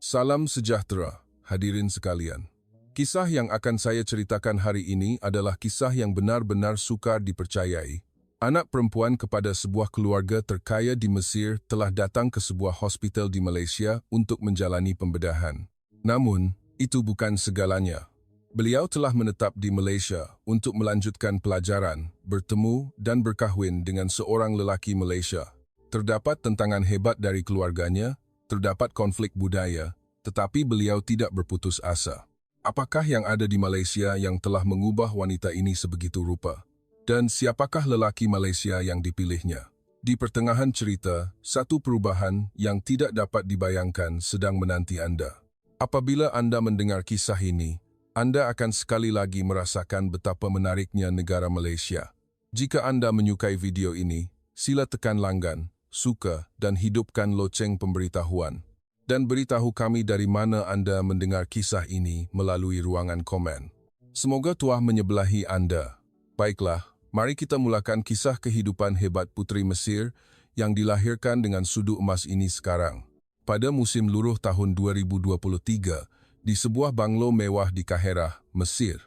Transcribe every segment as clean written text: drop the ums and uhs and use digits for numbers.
Salam sejahtera, hadirin sekalian. Kisah yang akan saya ceritakan hari ini adalah kisah yang benar-benar sukar dipercayai. Anak perempuan kepada sebuah keluarga terkaya di Mesir telah datang ke sebuah hospital di Malaysia untuk menjalani pembedahan. Namun, itu bukan segalanya. Beliau telah menetap di Malaysia untuk melanjutkan pelajaran, bertemu dan berkahwin dengan seorang lelaki Malaysia. Terdapat tentangan hebat dari keluarganya, terdapat konflik budaya, tetapi beliau tidak berputus asa. Apakah yang ada di Malaysia yang telah mengubah wanita ini sebegitu rupa? Dan siapakah lelaki Malaysia yang dipilihnya? Di pertengahan cerita, satu perubahan yang tidak dapat dibayangkan sedang menanti Anda. Apabila Anda mendengar kisah ini, Anda akan sekali lagi merasakan betapa menariknya negara Malaysia. Jika Anda menyukai video ini, sila tekan langgan, suka dan hidupkan loceng pemberitahuan. Dan beritahu kami dari mana Anda mendengar kisah ini melalui ruangan komen. Semoga Tuhan menyebelahi Anda. Baiklah, mari kita mulakan kisah kehidupan hebat Puteri Mesir yang dilahirkan dengan sudu emas ini sekarang. Pada musim luruh tahun 2023, di sebuah banglo mewah di Kaherah, Mesir.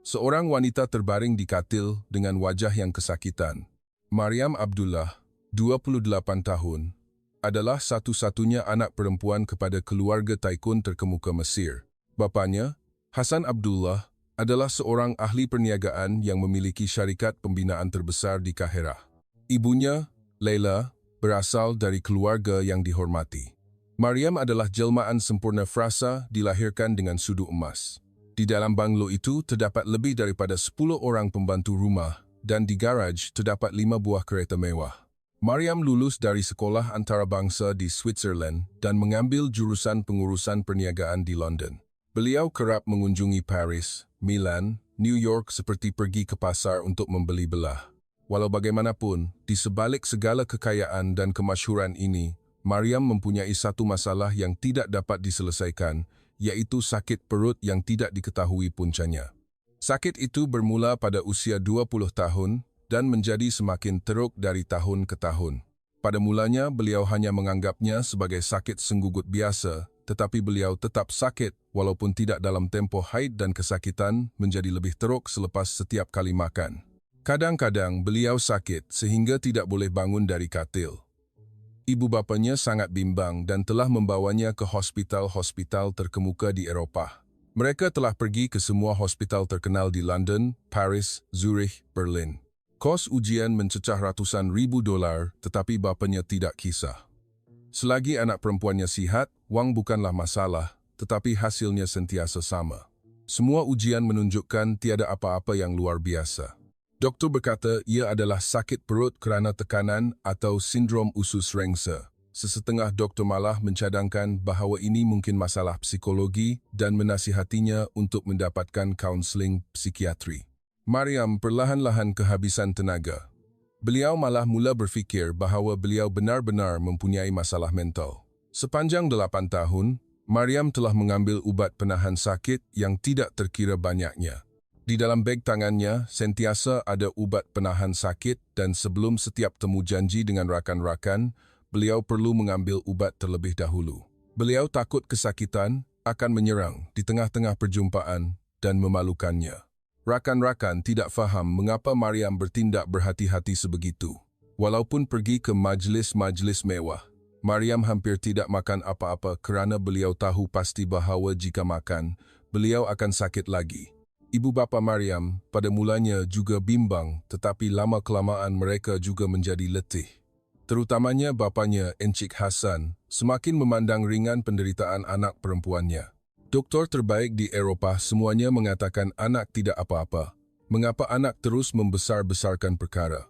Seorang wanita terbaring di katil dengan wajah yang kesakitan. Maryam Abdullah, 28 tahun, adalah satu-satunya anak perempuan kepada keluarga taikun terkemuka Mesir. Bapanya, Hasan Abdullah, adalah seorang ahli perniagaan yang memiliki syarikat pembinaan terbesar di Kaherah. Ibunya, Leila, berasal dari keluarga yang dihormati. Maryam adalah jelmaan sempurna frasa dilahirkan dengan sudu emas. Di dalam banglo itu terdapat lebih daripada 10 orang pembantu rumah dan di garaj terdapat 5 buah kereta mewah. Maryam lulus dari sekolah antarabangsa di Switzerland dan mengambil jurusan pengurusan perniagaan di London. Beliau kerap mengunjungi Paris, Milan, New York seperti pergi ke pasar untuk membeli belah. Walau bagaimanapun, di sebalik segala kekayaan dan kemasyhuran ini, Maryam mempunyai satu masalah yang tidak dapat diselesaikan, yaitu sakit perut yang tidak diketahui puncanya. Sakit itu bermula pada usia 20 tahun, dan menjadi semakin teruk dari tahun ke tahun. Pada mulanya, beliau hanya menganggapnya sebagai sakit senggugut biasa, tetapi beliau tetap sakit walaupun tidak dalam tempo haid dan kesakitan menjadi lebih teruk selepas setiap kali makan. Kadang-kadang beliau sakit sehingga tidak boleh bangun dari katil. Ibu bapanya sangat bimbang dan telah membawanya ke hospital-hospital terkemuka di Eropah. Mereka telah pergi ke semua hospital terkenal di London, Paris, Zurich, Berlin. Kos ujian mencecah ratusan ribu dolar, tetapi bapanya tidak kisah. Selagi anak perempuannya sihat, wang bukanlah masalah, tetapi hasilnya sentiasa sama. Semua ujian menunjukkan tiada apa-apa yang luar biasa. Doktor berkata ia adalah sakit perut kerana tekanan atau sindrom usus rengsa. Sesetengah doktor malah mencadangkan bahawa ini mungkin masalah psikologi dan menasihatinya untuk mendapatkan kaunseling psikiatri. Maryam perlahan-lahan kehabisan tenaga. Beliau malah mula berfikir bahawa beliau benar-benar mempunyai masalah mental. Sepanjang 8 tahun, Maryam telah mengambil ubat penahan sakit yang tidak terkira banyaknya. Di dalam beg tangannya, sentiasa ada ubat penahan sakit dan sebelum setiap temu janji dengan rakan-rakan, beliau perlu mengambil ubat terlebih dahulu. Beliau takut kesakitan akan menyerang di tengah-tengah perjumpaan dan memalukannya. Rakan-rakan tidak faham mengapa Maryam bertindak berhati-hati sebegitu. Walaupun pergi ke majlis-majlis mewah, Maryam hampir tidak makan apa-apa kerana beliau tahu pasti bahawa jika makan, beliau akan sakit lagi. Ibu bapa Maryam pada mulanya juga bimbang, tetapi lama-kelamaan mereka juga menjadi letih. Terutamanya bapanya, Encik Hasan, semakin memandang ringan penderitaan anak perempuannya. Doktor terbaik di Eropah semuanya mengatakan anak tidak apa-apa. Mengapa anak terus membesar-besarkan perkara?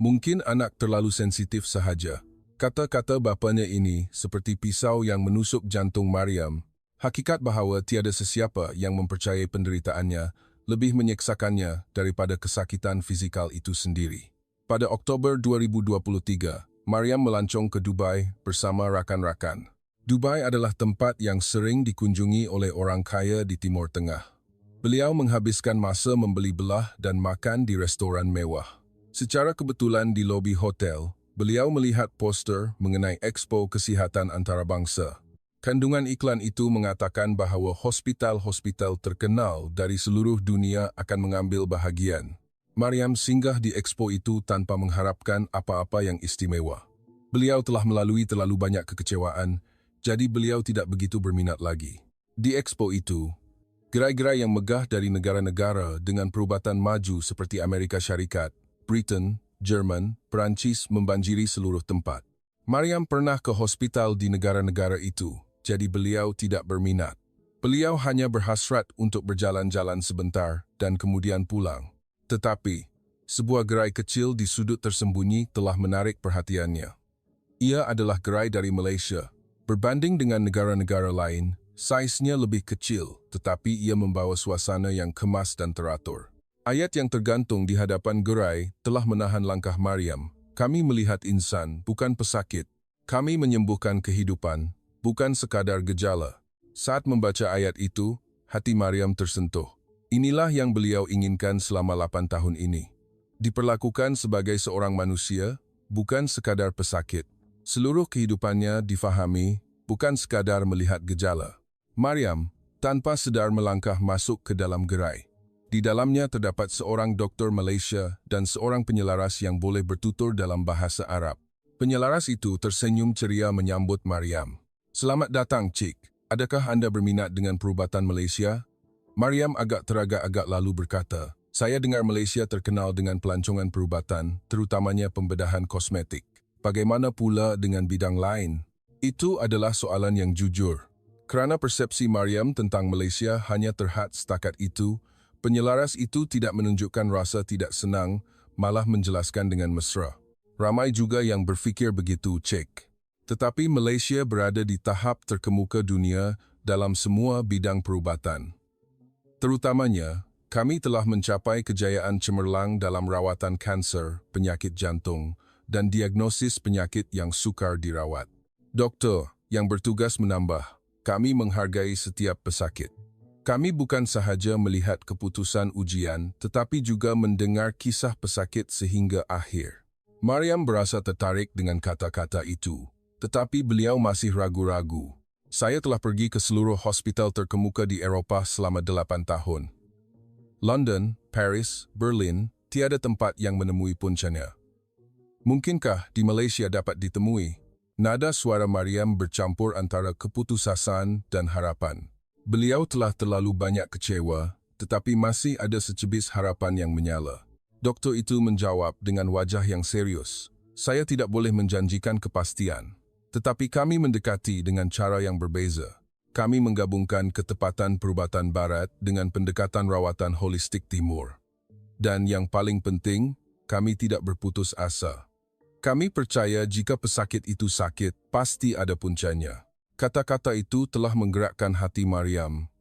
Mungkin anak terlalu sensitif sahaja. Kata-kata bapanya ini seperti pisau yang menusuk jantung Maryam. Hakikat bahawa tiada sesiapa yang mempercayai penderitaannya lebih menyeksakannya daripada kesakitan fizikal itu sendiri. Pada Oktober 2023, Maryam melancong ke Dubai bersama rakan-rakan. Dubai adalah tempat yang sering dikunjungi oleh orang kaya di Timur Tengah. Beliau menghabiskan masa membeli belah dan makan di restoran mewah. Secara kebetulan di lobi hotel, beliau melihat poster mengenai Expo Kesihatan Antarabangsa. Kandungan iklan itu mengatakan bahawa hospital-hospital terkenal dari seluruh dunia akan mengambil bahagian. Mariam singgah di expo itu tanpa mengharapkan apa-apa yang istimewa. Beliau telah melalui terlalu banyak kekecewaan, jadi beliau tidak begitu berminat lagi. Di expo itu, gerai-gerai yang megah dari negara-negara dengan perubatan maju seperti Amerika Syarikat, Britain, Jerman, Perancis membanjiri seluruh tempat. Mariam pernah ke hospital di negara-negara itu, jadi beliau tidak berminat. Beliau hanya berhasrat untuk berjalan-jalan sebentar dan kemudian pulang. Tetapi, sebuah gerai kecil di sudut tersembunyi telah menarik perhatiannya. Ia adalah gerai dari Malaysia. Berbanding dengan negara-negara lain, saiznya lebih kecil, tetapi ia membawa suasana yang kemas dan teratur. Ayat yang tergantung di hadapan gerai telah menahan langkah Mariam. Kami melihat insan, bukan pesakit. Kami menyembuhkan kehidupan, bukan sekadar gejala. Saat membaca ayat itu, hati Mariam tersentuh. Inilah yang beliau inginkan selama 8 tahun ini. Diperlakukan sebagai seorang manusia, bukan sekadar pesakit. Seluruh kehidupannya difahami, bukan sekadar melihat gejala. Mariam, tanpa sedar melangkah masuk ke dalam gerai. Di dalamnya terdapat seorang doktor Malaysia dan seorang penyelaras yang boleh bertutur dalam bahasa Arab. Penyelaras itu tersenyum ceria menyambut Mariam. Selamat datang, Cik. Adakah Anda berminat dengan perubatan Malaysia? Mariam agak teragak-agak lalu berkata, saya dengar Malaysia terkenal dengan pelancongan perubatan, terutamanya pembedahan kosmetik. Bagaimana pula dengan bidang lain? Itu adalah soalan yang jujur. Kerana persepsi Mariam tentang Malaysia hanya terhad setakat itu, penyelaras itu tidak menunjukkan rasa tidak senang, malah menjelaskan dengan mesra. Ramai juga yang berfikir begitu, Cik. Tetapi Malaysia berada di tahap terkemuka dunia dalam semua bidang perubatan. Terutamanya, kami telah mencapai kejayaan cemerlang dalam rawatan kanser, penyakit jantung, dan diagnosis penyakit yang sukar dirawat. Doktor yang bertugas menambah, kami menghargai setiap pesakit. Kami bukan sahaja melihat keputusan ujian, tetapi juga mendengar kisah pesakit sehingga akhir. Mariam berasa tertarik dengan kata-kata itu. Tetapi beliau masih ragu-ragu. Saya telah pergi ke seluruh hospital terkemuka di Eropah selama 8 tahun. London, Paris, Berlin, tiada tempat yang menemui puncanya. Mungkinkah di Malaysia dapat ditemui? Nada suara Mariam bercampur antara keputusasaan dan harapan. Beliau telah terlalu banyak kecewa, tetapi masih ada secebis harapan yang menyala. Doktor itu menjawab dengan wajah yang serius. Saya tidak boleh menjanjikan kepastian. Tetapi kami mendekati dengan cara yang berbeza. Kami menggabungkan ketepatan perubatan barat dengan pendekatan rawatan holistik timur. Dan yang paling penting, kami tidak berputus asa. Kami percaya jika pesakit itu sakit, pasti ada puncanya. Kata-kata itu telah menggerakkan hati Mariam.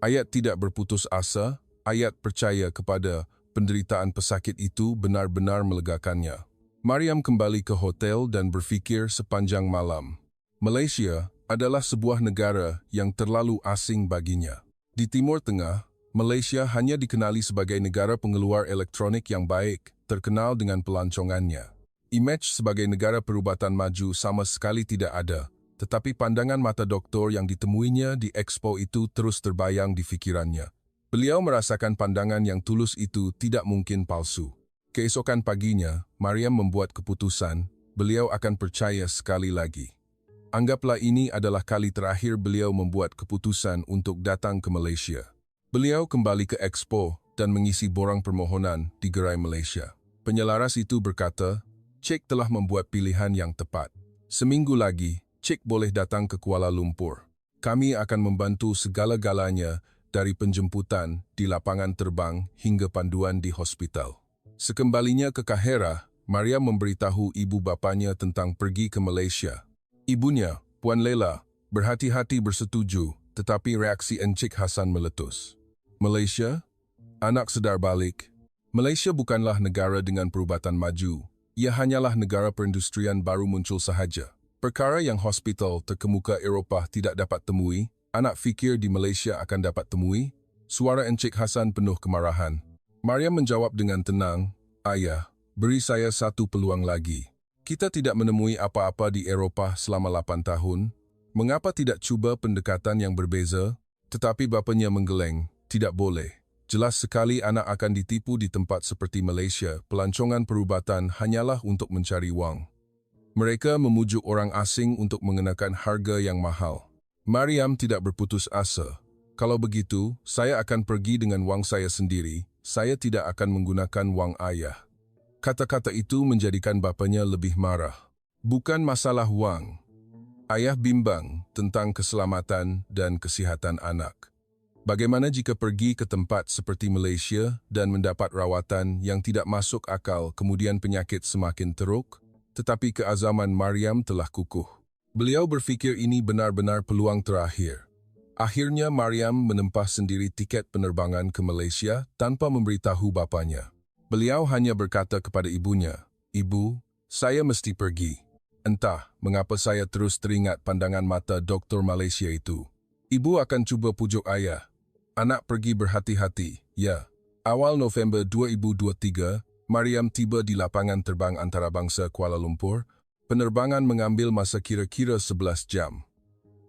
Ayat tidak berputus asa, ayat percaya kepada penderitaan pesakit itu benar-benar melegakannya. Mariam kembali ke hotel dan berfikir sepanjang malam. Malaysia adalah sebuah negara yang terlalu asing baginya. Di Timur Tengah, Malaysia hanya dikenali sebagai negara pengeluar elektronik yang baik, terkenal dengan pelancongannya. Imej sebagai negara perubatan maju sama sekali tidak ada, tetapi pandangan mata doktor yang ditemuinya di expo itu terus terbayang di fikirannya. Beliau merasakan pandangan yang tulus itu tidak mungkin palsu. Keesokan paginya, Mariam membuat keputusan, beliau akan percaya sekali lagi. Anggaplah ini adalah kali terakhir beliau membuat keputusan untuk datang ke Malaysia. Beliau kembali ke expo dan mengisi borang permohonan di gerai Malaysia. Penyelaras itu berkata, Cik telah membuat pilihan yang tepat. Seminggu lagi, Cik boleh datang ke Kuala Lumpur. Kami akan membantu segala-galanya dari penjemputan di lapangan terbang hingga panduan di hospital. Sekembalinya ke Kahira, Mariam memberitahu ibu bapanya tentang pergi ke Malaysia. Ibunya, Puan Lela, berhati-hati bersetuju, tetapi reaksi Encik Hassan meletus. Malaysia? Anak sedar balik. Malaysia bukanlah negara dengan perubatan maju. Ia hanyalah negara perindustrian baru muncul sahaja. Perkara yang hospital terkemuka Eropah tidak dapat temui, anak fikir di Malaysia akan dapat temui? Suara Encik Hassan penuh kemarahan. Mariam menjawab dengan tenang, Ayah, beri saya satu peluang lagi. Kita tidak menemui apa-apa di Eropah selama 8 tahun. Mengapa tidak cuba pendekatan yang berbeza? Tetapi bapanya menggeleng, tidak boleh. Jelas sekali anak akan ditipu di tempat seperti Malaysia. Pelancongan perubatan hanyalah untuk mencari wang. Mereka memujuk orang asing untuk mengenakan harga yang mahal. Mariam tidak berputus asa. Kalau begitu, saya akan pergi dengan wang saya sendiri. Saya tidak akan menggunakan wang ayah. Kata-kata itu menjadikan bapanya lebih marah. Bukan masalah wang. Ayah bimbang tentang keselamatan dan kesihatan anak. Bagaimana jika pergi ke tempat seperti Malaysia dan mendapat rawatan yang tidak masuk akal, kemudian penyakit semakin teruk? Tetapi keazaman Mariam telah kukuh. Beliau berfikir ini benar-benar peluang terakhir. Akhirnya Mariam menempah sendiri tiket penerbangan ke Malaysia tanpa memberitahu bapanya. Beliau hanya berkata kepada ibunya, "Ibu, saya mesti pergi." Entah mengapa saya terus teringat pandangan mata doktor Malaysia itu. Ibu akan cuba pujuk ayah. Anak pergi berhati-hati, ya. Awal November 2023, Mariam tiba di lapangan terbang antarabangsa Kuala Lumpur. Penerbangan mengambil masa kira-kira 11 jam.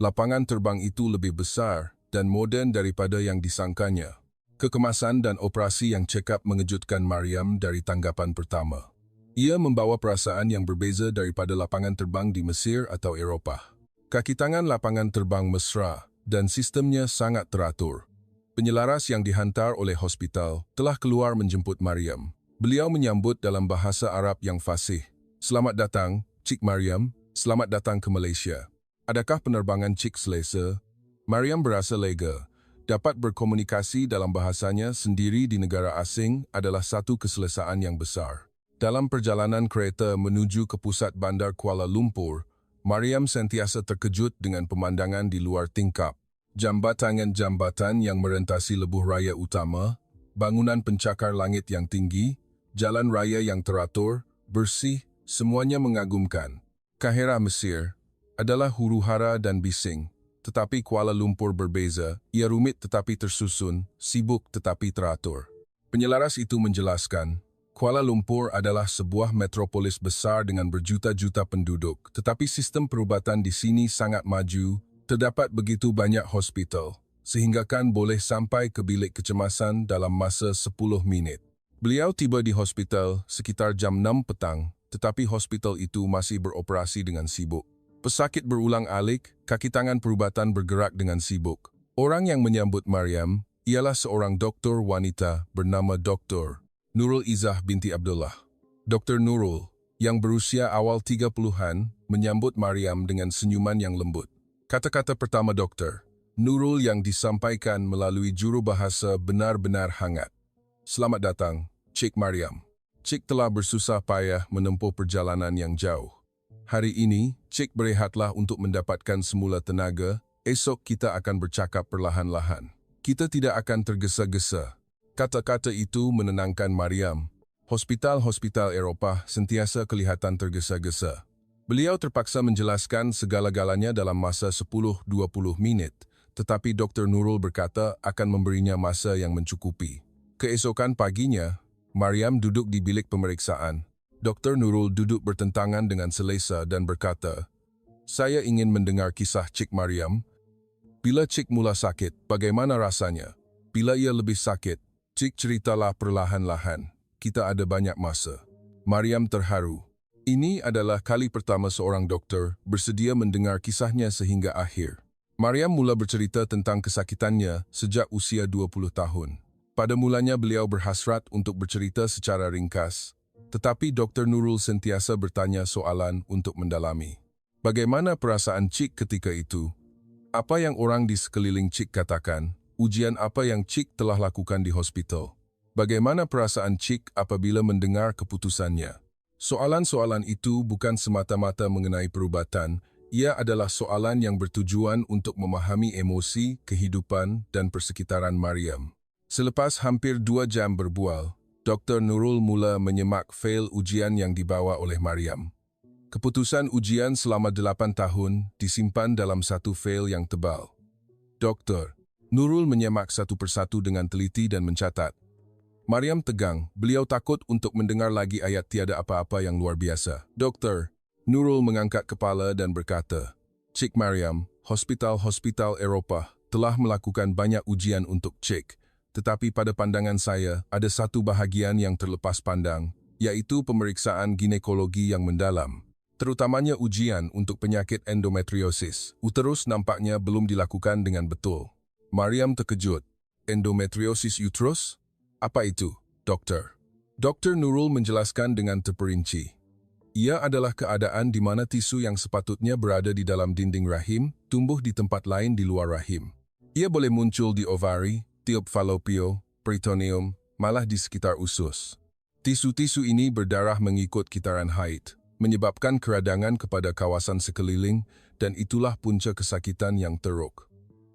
Lapangan terbang itu lebih besar dan moden daripada yang disangkanya. Kekemasan dan operasi yang cekap mengejutkan Mariam dari tanggapan pertama. Ia membawa perasaan yang berbeza daripada lapangan terbang di Mesir atau Eropah. Kaki tangan lapangan terbang mesra dan sistemnya sangat teratur. Penyelaras yang dihantar oleh hospital telah keluar menjemput Mariam. Beliau menyambut dalam bahasa Arab yang fasih. "Selamat datang, Cik Mariam. Selamat datang ke Malaysia. Adakah penerbangan Cik selesa?" Mariam berasa lega. Dapat berkomunikasi dalam bahasanya sendiri di negara asing adalah satu keselesaan yang besar. Dalam perjalanan kereta menuju ke pusat bandar Kuala Lumpur, Mariam sentiasa terkejut dengan pemandangan di luar tingkap. Jambatan yang merentasi lebuh raya utama, bangunan pencakar langit yang tinggi, jalan raya yang teratur, bersih, semuanya mengagumkan. Kahirah Mesir adalah huru-hara dan bising, tetapi Kuala Lumpur berbeza. Ia rumit tetapi tersusun, sibuk tetapi teratur. Penyelaras itu menjelaskan, Kuala Lumpur adalah sebuah metropolis besar dengan berjuta-juta penduduk, tetapi sistem perubatan di sini sangat maju. Terdapat begitu banyak hospital, sehingga kan boleh sampai ke bilik kecemasan dalam masa 10 minit. Beliau tiba di hospital sekitar jam 6 petang, tetapi hospital itu masih beroperasi dengan sibuk. Pesakit berulang-alik, kaki tangan perubatan bergerak dengan sibuk. Orang yang menyambut Mariam ialah seorang doktor wanita bernama Dr. Nurul Izzah binti Abdullah. Dr. Nurul, yang berusia awal 30-an, menyambut Mariam dengan senyuman yang lembut. Kata-kata pertama Dr. Nurul yang disampaikan melalui juru bahasa benar-benar hangat. "Selamat datang, Cik Mariam. Cik telah bersusah payah menempuh perjalanan yang jauh. Hari ini, Cik berehatlah untuk mendapatkan semula tenaga. Esok kita akan bercakap perlahan-lahan. Kita tidak akan tergesa-gesa." Kata-kata itu menenangkan Mariam. Hospital-hospital Eropah sentiasa kelihatan tergesa-gesa. Beliau terpaksa menjelaskan segala-galanya dalam masa 10-20 menit, tetapi Dr. Nurul berkata akan memberinya masa yang mencukupi. Keesokan paginya, Mariam duduk di bilik pemeriksaan. Dr. Nurul duduk bertentangan dengan selesa dan berkata, "Saya ingin mendengar kisah Cik Mariam. Bila Cik mula sakit, bagaimana rasanya? Bila ia lebih sakit, Cik ceritalah perlahan-lahan. Kita ada banyak masa." Mariam terharu. Ini adalah kali pertama seorang dokter bersedia mendengar kisahnya sehingga akhir. Mariam mula bercerita tentang kesakitannya sejak usia 20 tahun. Pada mulanya beliau berhasrat untuk bercerita secara ringkas, tetapi Dr. Nurul sentiasa bertanya soalan untuk mendalami. Bagaimana perasaan Cik ketika itu? Apa yang orang di sekeliling Cik katakan? Ujian apa yang Cik telah lakukan di hospital? Bagaimana perasaan Cik apabila mendengar keputusannya? Soalan-soalan itu bukan semata-mata mengenai perubatan, ia adalah soalan yang bertujuan untuk memahami emosi, kehidupan, dan persekitaran Mariam. Selepas hampir 2 jam berbual, Dr. Nurul mula menyemak fail ujian yang dibawa oleh Mariam. Keputusan ujian selama 8 tahun disimpan dalam satu fail yang tebal. Dr. Nurul menyemak satu persatu dengan teliti dan mencatat. Mariam tegang, beliau takut untuk mendengar lagi ayat tiada apa-apa yang luar biasa. Dr. Nurul mengangkat kepala dan berkata, "Cik Mariam, hospital-hospital Eropah telah melakukan banyak ujian untuk cek, tetapi pada pandangan saya ada satu bahagian yang terlepas pandang, yaitu pemeriksaan ginekologi yang mendalam. Terutamanya ujian untuk penyakit endometriosis. Uterus nampaknya belum dilakukan dengan betul. Mariam terkejut. Endometriosis uterus? Apa itu, dokter? Dr. Nurul menjelaskan dengan terperinci. Ia adalah keadaan di mana tisu yang sepatutnya berada di dalam dinding rahim tumbuh di tempat lain di luar rahim. Ia boleh muncul di ovari, tiub falopio, peritoneum, malah di sekitar usus. Tisu-tisu ini berdarah mengikut kitaran haid, menyebabkan keradangan kepada kawasan sekeliling, dan itulah punca kesakitan yang teruk.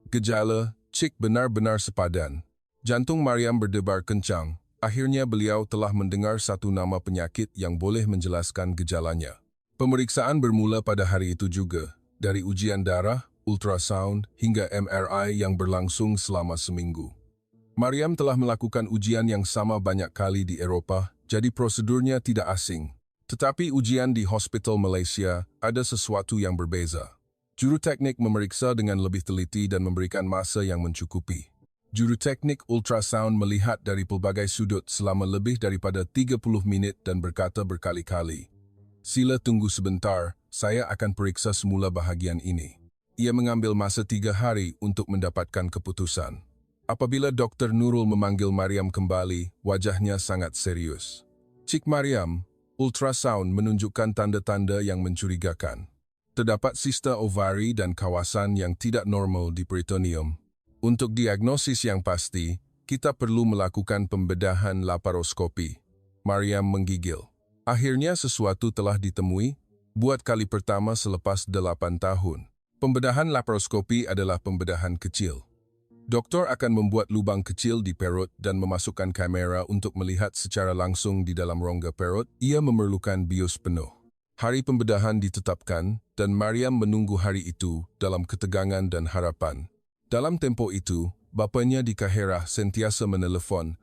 Gejala, cek benar-benar sepadan. Jantung Mariam berdebar kencang. Akhirnya beliau telah mendengar satu nama penyakit yang boleh menjelaskan gejalanya. Pemeriksaan bermula pada hari itu juga, dari ujian darah, ultrasound, hingga MRI yang berlangsung selama seminggu. Mariam telah melakukan ujian yang sama banyak kali di Eropah, jadi prosedurnya tidak asing. Tetapi ujian di Hospital Malaysia ada sesuatu yang berbeza. Juru teknik memeriksa dengan lebih teliti dan memberikan masa yang mencukupi. Juru teknik ultrasound melihat dari pelbagai sudut selama lebih daripada 30 minit dan berkata berkali-kali, "Sila tunggu sebentar, saya akan periksa semula bahagian ini." Ia mengambil masa 3 hari untuk mendapatkan keputusan. Apabila Dr. Nurul memanggil Mariam kembali, wajahnya sangat serius. "Cik Mariam, ultrasound menunjukkan tanda-tanda yang mencurigakan. Terdapat sista ovari dan kawasan yang tidak normal di peritoneum. Untuk diagnosis yang pasti, kita perlu melakukan pembedahan laparoskopi." Mariam menggigil. Akhirnya sesuatu telah ditemui, buat kali pertama selepas 8 tahun. Pembedahan laparoskopi adalah pembedahan kecil. Doktor akan membuat lubang kecil di perut dan memasukkan kamera untuk melihat secara langsung di dalam rongga perut. Ia memerlukan bius penuh. Hari pembedahan ditetapkan dan Mariam menunggu hari itu dalam ketegangan dan harapan. Dalam tempo itu, bapanya di Kahirah sentiasa menelefon.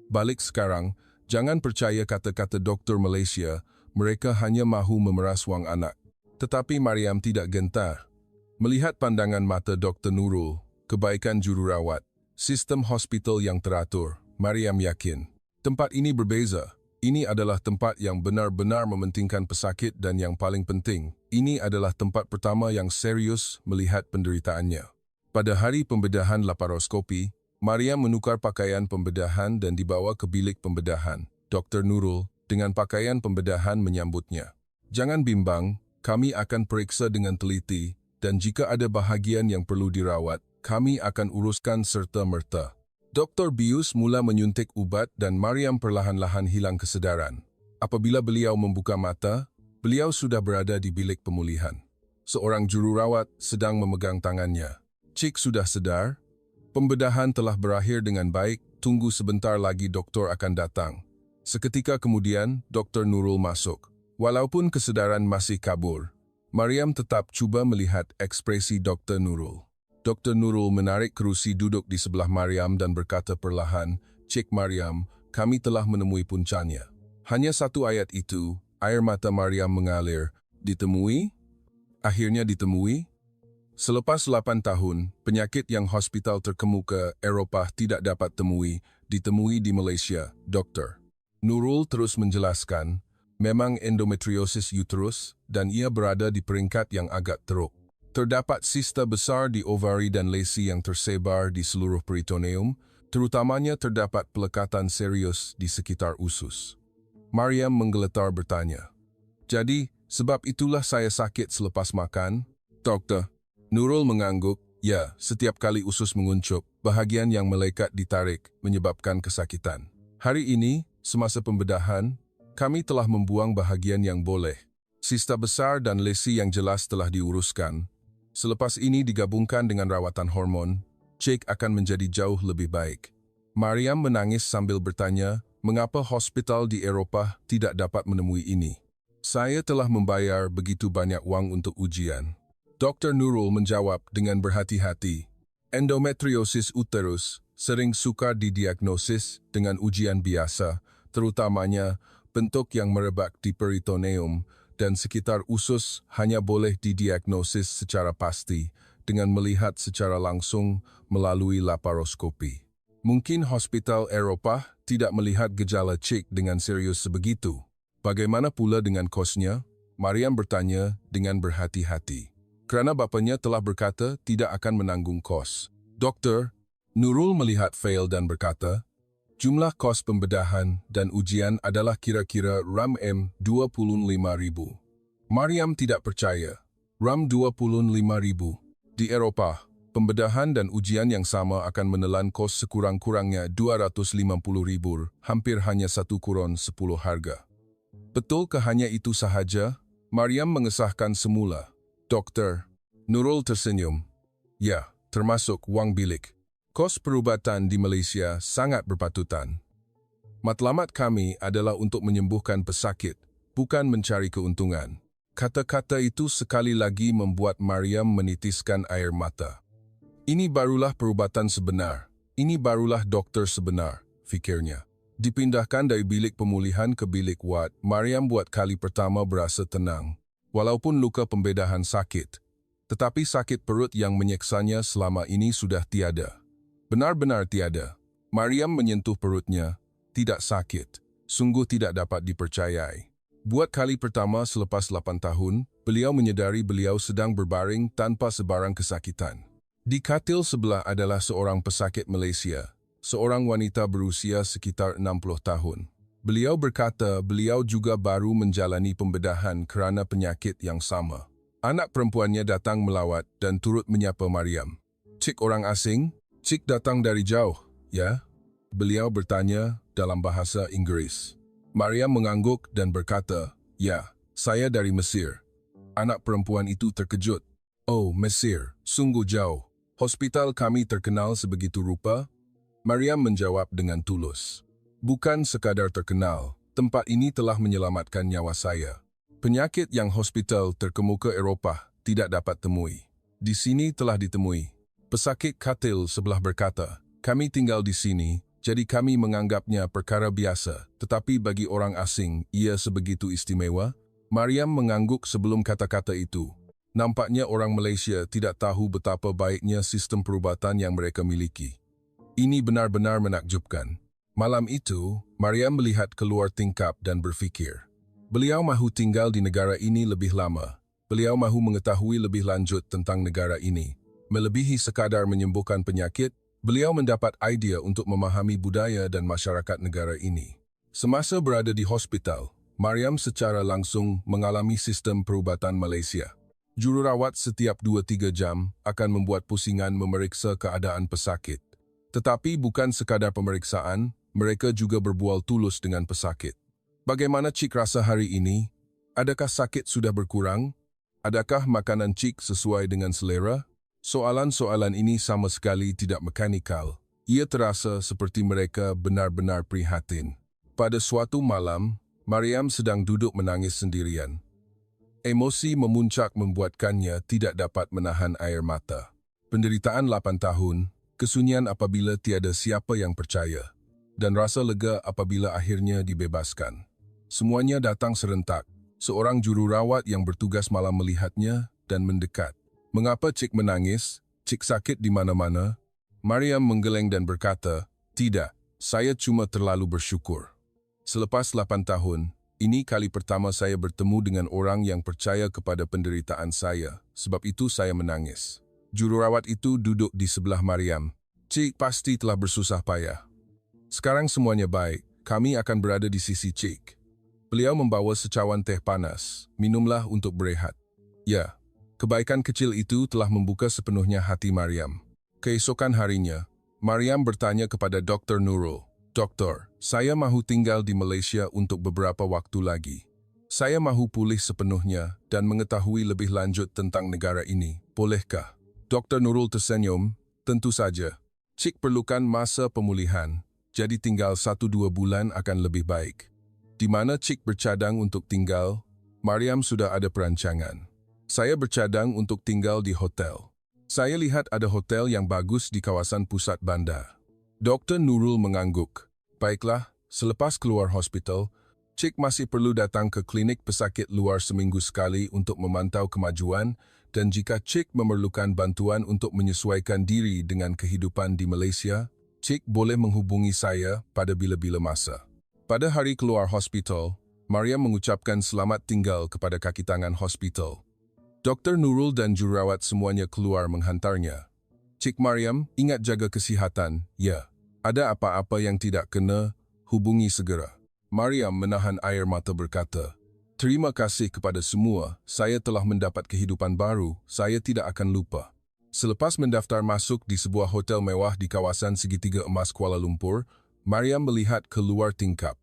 "Balik sekarang, jangan percaya kata-kata doktor Malaysia, mereka hanya mahu memeras wang anak." Tetapi Mariam tidak gentar. Melihat pandangan mata Dr. Nurul, kebaikan jururawat, sistem hospital yang teratur, Mariam yakin. Tempat ini berbeza. Ini adalah tempat yang benar-benar mementingkan pesakit dan yang paling penting, ini adalah tempat pertama yang serius melihat penderitaannya. Pada hari pembedahan laparoskopi, Mariam menukar pakaian pembedahan dan dibawa ke bilik pembedahan. Dr. Nurul dengan pakaian pembedahan menyambutnya. "Jangan bimbang, kami akan periksa dengan teliti, dan jika ada bahagian yang perlu dirawat, kami akan uruskan serta-merta." Dr. Bius mula menyuntik ubat dan Mariam perlahan-lahan hilang kesedaran. Apabila beliau membuka mata, beliau sudah berada di bilik pemulihan. Seorang jururawat sedang memegang tangannya. "Cik sudah sedar? Pembedahan telah berakhir dengan baik, tunggu sebentar lagi doktor akan datang." Seketika kemudian, Dr. Nurul masuk. Walaupun kesedaran masih kabur, Mariam tetap cuba melihat ekspresi Dr. Nurul. Dr. Nurul menarik kerusi duduk di sebelah Mariam dan berkata perlahan, "Cik Mariam, kami telah menemui puncanya." Hanya satu ayat itu, air mata Mariam mengalir. "Ditemui? Akhirnya ditemui?" Selepas 8 tahun, penyakit yang hospital terkemuka Eropah tidak dapat ditemui di Malaysia, Dr. Nurul terus menjelaskan, memang endometriosis uterus dan ia berada di peringkat yang agak teruk. Terdapat sista besar di ovari dan lesi yang tersebar di seluruh peritoneum, terutamanya terdapat pelekatan serius di sekitar usus. Mariam menggeletar bertanya, "Jadi, sebab itulah saya sakit selepas makan?" "Dokter." Nurul mengangguk, "Ya, setiap kali usus menguncup, bahagian yang melekat ditarik, menyebabkan kesakitan. Hari ini, semasa pembedahan, kami telah membuang bahagian yang boleh. Sista besar dan lesi yang jelas telah diuruskan. Selepas ini digabungkan dengan rawatan hormon, cek akan menjadi jauh lebih baik." Mariam menangis sambil bertanya, "Mengapa hospital di Eropah tidak dapat menemui ini? Saya telah membayar begitu banyak wang untuk ujian." Dr. Nurul menjawab dengan berhati-hati, "Endometriosis uterus sering sukar didiagnosis dengan ujian biasa, terutamanya bentuk yang merebak di peritoneum dan sekitar usus hanya boleh didiagnosis secara pasti dengan melihat secara langsung melalui laparoskopi. Mungkin hospital Eropah tidak melihat gejala Cik dengan serius sebegitu. Bagaimana pula dengan kosnya? Mariam bertanya dengan berhati-hati. Kerana bapanya telah berkata tidak akan menanggung kos. Doktor, Nurul melihat fail dan berkata, jumlah kos pembedahan dan ujian adalah kira-kira RM25,000. Mariam tidak percaya. RM25,000. Di Eropah, pembedahan dan ujian yang sama akan menelan kos sekurang-kurangnya RM250,000, hampir hanya 1/10 harga. Betulkah hanya itu sahaja? Mariam mengesahkan semula. Doktor, Nurul tersenyum. Ya, termasuk wang bilik. Kos perubatan di Malaysia sangat berpatutan. Matlamat kami adalah untuk menyembuhkan pesakit, bukan mencari keuntungan. Kata-kata itu sekali lagi membuat Mariam menitiskan air mata. Ini barulah perubatan sebenar. Ini barulah dokter sebenar, fikirnya. Dipindahkan dari bilik pemulihan ke bilik wad, Mariam buat kali pertama berasa tenang. Walaupun luka pembedahan sakit, tetapi sakit perut yang menyeksanya selama ini sudah tiada. Benar-benar tiada. Mariam menyentuh perutnya. Tidak sakit. Sungguh tidak dapat dipercayai. Buat kali pertama selepas 8 tahun, beliau menyedari beliau sedang berbaring tanpa sebarang kesakitan. Di katil sebelah adalah seorang pesakit Malaysia, seorang wanita berusia sekitar 60 tahun. Beliau berkata beliau juga baru menjalani pembedahan kerana penyakit yang sama. Anak perempuannya datang melawat dan turut menyapa Mariam. Cik orang asing? Cik datang dari jauh, ya? Beliau bertanya dalam bahasa Inggris. Mariam mengangguk dan berkata, ya, saya dari Mesir. Anak perempuan itu terkejut. Oh, Mesir, sungguh jauh. Hospital kami terkenal sebegitu rupa? Mariam menjawab dengan tulus. Bukan sekadar terkenal, tempat ini telah menyelamatkan nyawa saya. Penyakit yang hospital terkemuka Eropah tidak dapat temui. Di sini telah ditemui. Pesakit katil sebelah berkata, kami tinggal di sini, jadi kami menganggapnya perkara biasa, tetapi bagi orang asing, ia sebegitu istimewa. Mariam mengangguk sebelum kata-kata itu. Nampaknya orang Malaysia tidak tahu betapa baiknya sistem perubatan yang mereka miliki. Ini benar-benar menakjubkan. Malam itu, Mariam melihat keluar tingkap dan berfikir. Beliau mahu tinggal di negara ini lebih lama. Beliau mahu mengetahui lebih lanjut tentang negara ini. Melebihi sekadar menyembuhkan penyakit, beliau mendapat idea untuk memahami budaya dan masyarakat negara ini. Semasa berada di hospital, Mariam secara langsung mengalami sistem perubatan Malaysia. Jururawat setiap 2-3 jam akan membuat pusingan memeriksa keadaan pesakit. Tetapi bukan sekadar pemeriksaan, mereka juga berbual tulus dengan pesakit. Bagaimana Cik rasa hari ini? Adakah sakit sudah berkurang? Adakah makanan Cik sesuai dengan selera? Soalan-soalan ini sama sekali tidak mekanikal. Ia terasa seperti mereka benar-benar prihatin. Pada suatu malam, Mariam sedang duduk menangis sendirian. Emosi memuncak membuatkannya tidak dapat menahan air mata. Penderitaan 8 tahun, kesunyian apabila tiada siapa yang percaya, dan rasa lega apabila akhirnya dibebaskan. Semuanya datang serentak. Seorang jururawat yang bertugas malam melihatnya dan mendekat. Mengapa Cik menangis? Cik sakit di mana-mana? Mariam menggeleng dan berkata, tidak, saya cuma terlalu bersyukur. Selepas 8 tahun, ini kali pertama saya bertemu dengan orang yang percaya kepada penderitaan saya, sebab itu saya menangis. Jururawat itu duduk di sebelah Mariam. Cik pasti telah bersusah payah. Sekarang semuanya baik, kami akan berada di sisi Cik. Beliau membawa secawan teh panas, minumlah untuk berehat. Ya, kebaikan kecil itu telah membuka sepenuhnya hati Mariam. Keesokan harinya, Mariam bertanya kepada Dr. Nurul, Doktor, saya mahu tinggal di Malaysia untuk beberapa waktu lagi. Saya mahu pulih sepenuhnya dan mengetahui lebih lanjut tentang negara ini. Bolehkah? Dr. Nurul tersenyum, tentu saja. Cik perlukan masa pemulihan, jadi tinggal 1-2 bulan akan lebih baik. Di mana Cik bercadang untuk tinggal, Mariam sudah ada perancangan. Saya bercadang untuk tinggal di hotel. Saya lihat ada hotel yang bagus di kawasan pusat bandar. Dr. Nurul mengangguk. Baiklah, selepas keluar hospital, Cik masih perlu datang ke klinik pesakit luar seminggu sekali untuk memantau kemajuan dan jika Cik memerlukan bantuan untuk menyesuaikan diri dengan kehidupan di Malaysia, Cik boleh menghubungi saya pada bila-bila masa. Pada hari keluar hospital, Mariam mengucapkan selamat tinggal kepada kaki tangan hospital. Dr. Nurul dan jururawat semuanya keluar menghantarnya. Cik Mariam, ingat jaga kesihatan, ya. Ada apa-apa yang tidak kena, hubungi segera. Mariam menahan air mata berkata, terima kasih kepada semua, saya telah mendapat kehidupan baru, saya tidak akan lupa. Selepas mendaftar masuk di sebuah hotel mewah di kawasan Segitiga Emas Kuala Lumpur, Mariam melihat keluar tingkap.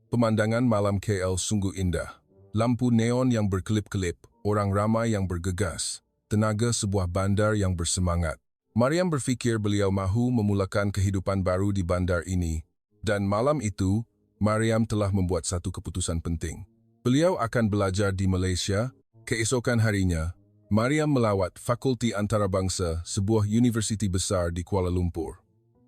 Pemandangan malam KL sungguh indah. Lampu neon yang berkelip-kelip, orang ramai yang bergegas, tenaga sebuah bandar yang bersemangat. Mariam berfikir beliau mahu memulakan kehidupan baru di bandar ini. Dan malam itu, Mariam telah membuat satu keputusan penting. Beliau akan belajar di Malaysia. Keesokan harinya, Mariam melawat Fakulti Antarabangsa, sebuah universiti besar di Kuala Lumpur.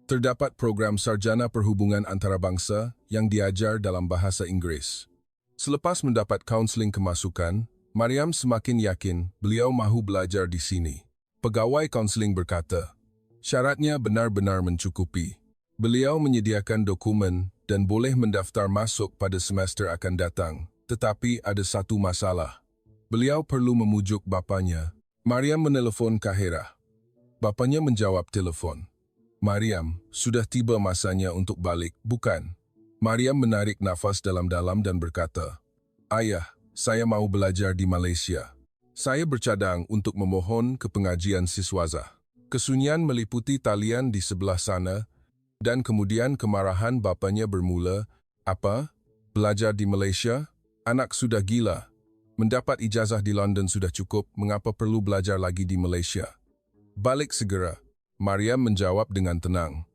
Terdapat program sarjana perhubungan antarabangsa yang diajar dalam bahasa Inggeris. Selepas mendapat kaunseling kemasukan, Mariam semakin yakin beliau mahu belajar di sini. Pegawai kaunseling berkata, syaratnya benar-benar mencukupi. Beliau menyediakan dokumen dan boleh mendaftar masuk pada semester akan datang. Tetapi ada satu masalah. Beliau perlu memujuk bapanya. Mariam menelefon Kahirah. Bapanya menjawab telefon. Mariam, sudah tiba masanya untuk balik, bukan? Mariam menarik nafas dalam-dalam dan berkata, ayah, saya mau belajar di Malaysia. Saya bercadang untuk memohon ke pengajian siswazah. Kesunyian meliputi talian di sebelah sana dan kemudian kemarahan bapanya bermula, apa? Belajar di Malaysia? Anak sudah gila. Mendapat ijazah di London sudah cukup, mengapa perlu belajar lagi di Malaysia? Balik segera. Mariam menjawab dengan tenang.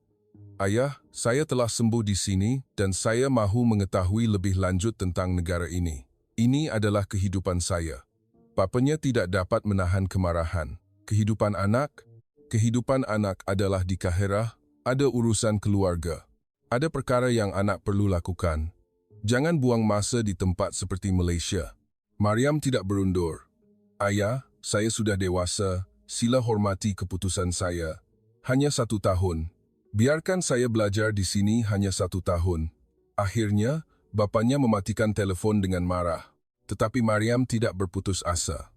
Ayah, saya telah sembuh di sini dan saya mahu mengetahui lebih lanjut tentang negara ini. Ini adalah kehidupan saya. Bapanya tidak dapat menahan kemarahan. Kehidupan anak adalah di Kahirah, ada urusan keluarga. Ada perkara yang anak perlu lakukan. Jangan buang masa di tempat seperti Malaysia. Mariam tidak berundur. Ayah, saya sudah dewasa, sila hormati keputusan saya. Hanya 1 tahun. Biarkan saya belajar di sini hanya 1 tahun. Akhirnya, bapanya mematikan telefon dengan marah. Tetapi Mariam tidak berputus asa.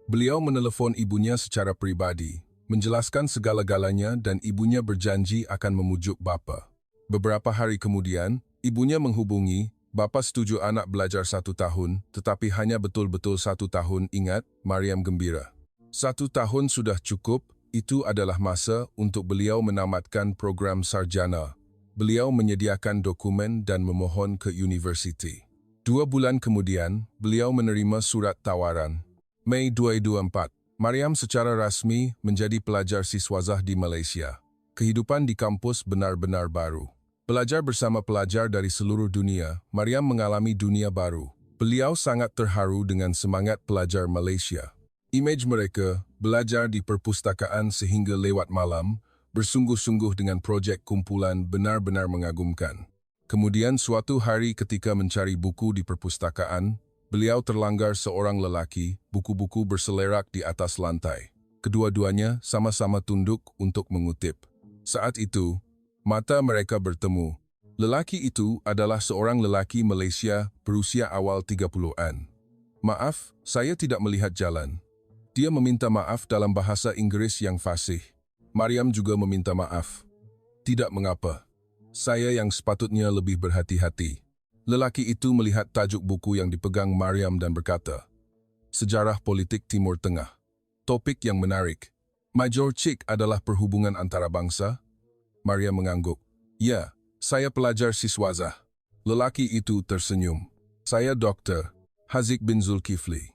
Beliau menelefon ibunya secara pribadi, menjelaskan segala-galanya dan ibunya berjanji akan memujuk bapa. Beberapa hari kemudian, ibunya menghubungi. Bapa setuju anak belajar 1 tahun, tetapi hanya betul-betul 1 tahun, ingat, Mariam gembira. 1 tahun sudah cukup, itu adalah masa untuk beliau menamatkan program sarjana. Beliau menyediakan dokumen dan memohon ke universiti. 2 bulan kemudian, beliau menerima surat tawaran. Mei 2024, Mariam secara rasmi menjadi pelajar siswazah di Malaysia. Kehidupan di kampus benar-benar baru. Belajar bersama pelajar dari seluruh dunia, Mariam mengalami dunia baru. Beliau sangat terharu dengan semangat pelajar Malaysia. Imej mereka, belajar di perpustakaan sehingga lewat malam, bersungguh-sungguh dengan projek kumpulan benar-benar mengagumkan. Kemudian suatu hari ketika mencari buku di perpustakaan, beliau terlanggar seorang lelaki, buku-buku berselerak di atas lantai. Kedua-duanya sama-sama tunduk untuk mengutip. Saat itu, mata mereka bertemu. Lelaki itu adalah seorang lelaki Malaysia berusia awal 30-an. Maaf, saya tidak melihat jalan. Dia meminta maaf dalam bahasa Inggris yang fasih. Mariam juga meminta maaf. Tidak mengapa. Saya yang sepatutnya lebih berhati-hati. Lelaki itu melihat tajuk buku yang dipegang Mariam dan berkata, Sejarah Politik Timur Tengah. Topik yang menarik. Major Cik adalah perhubungan antarabangsa? Mariam mengangguk. Ya, saya pelajar siswazah. Lelaki itu tersenyum. Saya Dr. Haziq bin Zulkifli.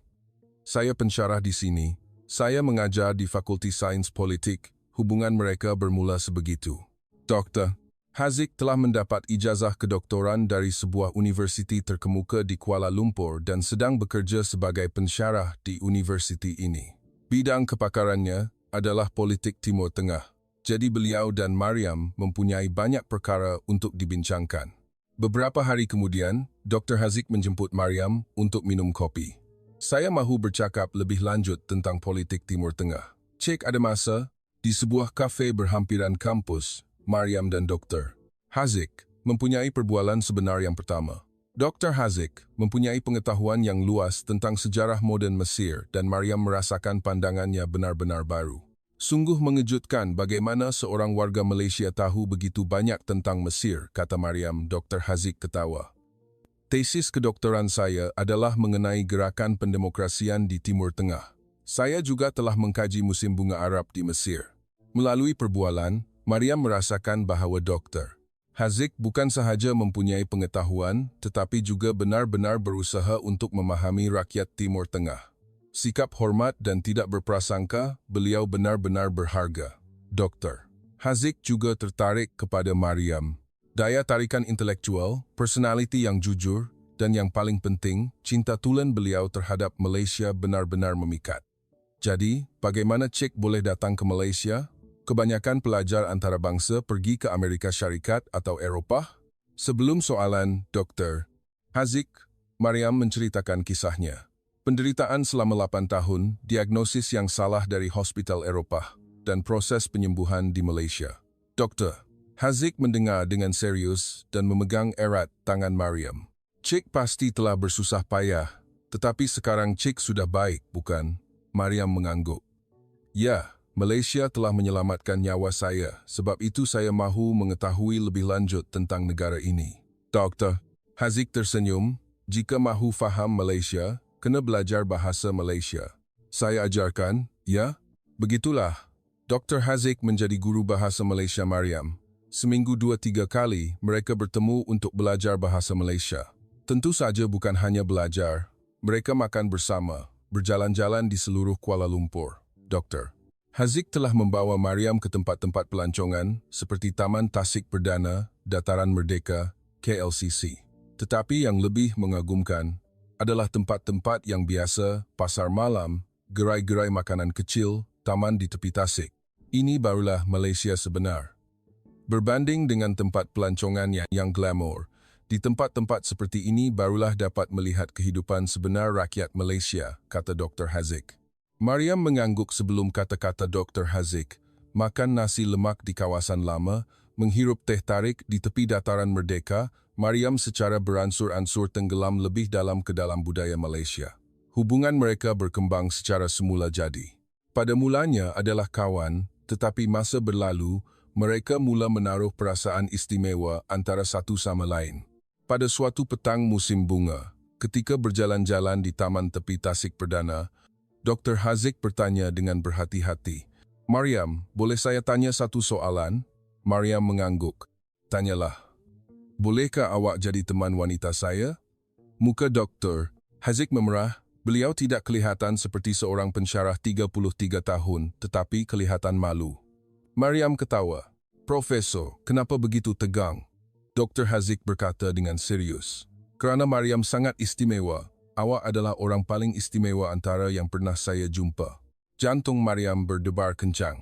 Saya pensyarah di sini. Saya mengajar di Fakulti Sains Politik. Hubungan mereka bermula sebegitu. Dr. Haziq telah mendapat ijazah kedoktoran dari sebuah universiti terkemuka di Kuala Lumpur dan sedang bekerja sebagai pensyarah di universiti ini. Bidang kepakarannya adalah politik Timur Tengah. Jadi beliau dan Mariam mempunyai banyak perkara untuk dibincangkan. Beberapa hari kemudian, Dr. Haziq menjemput Mariam untuk minum kopi. Saya mahu bercakap lebih lanjut tentang politik Timur Tengah. Cik ada masa, di sebuah kafe berhampiran kampus, Mariam dan Dr. Haziq mempunyai perbualan sebenar yang pertama. Dr. Haziq mempunyai pengetahuan yang luas tentang sejarah moden Mesir dan Mariam merasakan pandangannya benar-benar baru. Sungguh mengejutkan bagaimana seorang warga Malaysia tahu begitu banyak tentang Mesir, kata Mariam. Dr. Haziq ketawa. Tesis kedoktoran saya adalah mengenai gerakan pendemokrasian di Timur Tengah. Saya juga telah mengkaji musim bunga Arab di Mesir. Melalui perbualan, Mariam merasakan bahawa Dr. Haziq bukan sahaja mempunyai pengetahuan, tetapi juga benar-benar berusaha untuk memahami rakyat Timur Tengah. Sikap hormat dan tidak berprasangka, beliau benar-benar berharga. Dr. Haziq juga tertarik kepada Mariam. Daya tarikan intelektual, personaliti yang jujur, dan yang paling penting, cinta tulen beliau terhadap Malaysia benar-benar memikat. Jadi, bagaimana Cik boleh datang ke Malaysia? Kebanyakan pelajar antarabangsa pergi ke Amerika Syarikat atau Eropah? Sebelum soalan, Dr. Haziq, Mariam menceritakan kisahnya. Penderitaan selama 8 tahun, diagnosis yang salah dari hospital Eropah, dan proses penyembuhan di Malaysia. Dr. Haziq mendengar dengan serius dan memegang erat tangan Mariam. Cik pasti telah bersusah payah, tetapi sekarang Cik sudah baik, bukan? Mariam mengangguk. Ya, Malaysia telah menyelamatkan nyawa saya, sebab itu saya mahu mengetahui lebih lanjut tentang negara ini. Dr. Haziq tersenyum, jika mahu faham Malaysia, kena belajar bahasa Malaysia. Saya ajarkan, ya? Begitulah. Dr. Haziq menjadi guru bahasa Malaysia Mariam. Seminggu 2-3 kali mereka bertemu untuk belajar bahasa Malaysia. Tentu saja bukan hanya belajar. Mereka makan bersama, berjalan-jalan di seluruh Kuala Lumpur. Dr. Haziq telah membawa Mariam ke tempat-tempat pelancongan seperti Taman Tasik Perdana, Dataran Merdeka, KLCC. Tetapi yang lebih mengagumkan adalah tempat-tempat yang biasa, pasar malam, gerai-gerai makanan kecil, taman di tepi tasik. Ini barulah Malaysia sebenar. Berbanding dengan tempat pelancongan yang glamour, di tempat-tempat seperti ini barulah dapat melihat kehidupan sebenar rakyat Malaysia, kata Dr. Haziq. Mariam mengangguk sebelum kata-kata Dr. Haziq. Makan nasi lemak di kawasan lama, menghirup teh tarik di tepi Dataran Merdeka, Mariam secara beransur-ansur tenggelam lebih dalam ke dalam budaya Malaysia. Hubungan mereka berkembang secara semula jadi. Pada mulanya adalah kawan, tetapi masa berlalu, mereka mula menaruh perasaan istimewa antara satu sama lain. Pada suatu petang musim bunga, ketika berjalan-jalan di Taman Tepi Tasik Perdana, Dr. Haziq bertanya dengan berhati-hati, Mariam, boleh saya tanya satu soalan? Mariam mengangguk. Tanyalah. Bolehkah awak jadi teman wanita saya? Muka Dr. Haziq memerah. Beliau tidak kelihatan seperti seorang pensyarah 33 tahun, tetapi kelihatan malu. Mariam ketawa. Profesor, kenapa begitu tegang? Dr. Haziq berkata dengan serius. Kerana Mariam sangat istimewa. Awak adalah orang paling istimewa antara yang pernah saya jumpa. Jantung Mariam berdebar kencang.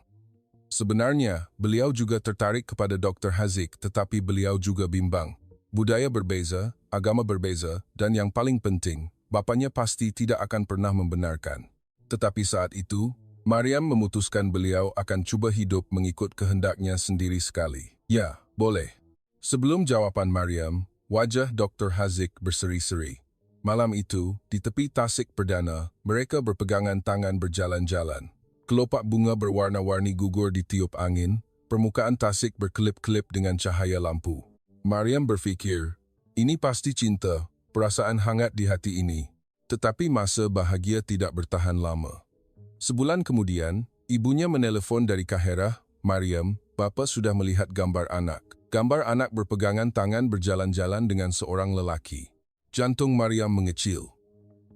Sebenarnya, beliau juga tertarik kepada Dr. Haziq, tetapi beliau juga bimbang. Budaya berbeza, agama berbeza, dan yang paling penting, bapanya pasti tidak akan pernah membenarkan. Tetapi saat itu, Mariam memutuskan beliau akan cuba hidup mengikut kehendaknya sendiri sekali. Ya, boleh. Sebelum jawapan Mariam, wajah Dr. Haziq berseri-seri. Malam itu, di tepi Tasik Perdana, mereka berpegangan tangan berjalan-jalan. Kelopak bunga berwarna-warni gugur ditiup angin, permukaan tasik berkelip-kelip dengan cahaya lampu. Mariam berfikir, ini pasti cinta, perasaan hangat di hati ini. Tetapi masa bahagia tidak bertahan lama. Sebulan kemudian, ibunya menelpon dari Kaherah, Mariam, bapa sudah melihat gambar anak. Gambar anak berpegangan tangan berjalan-jalan dengan seorang lelaki. Jantung Mariam mengecil.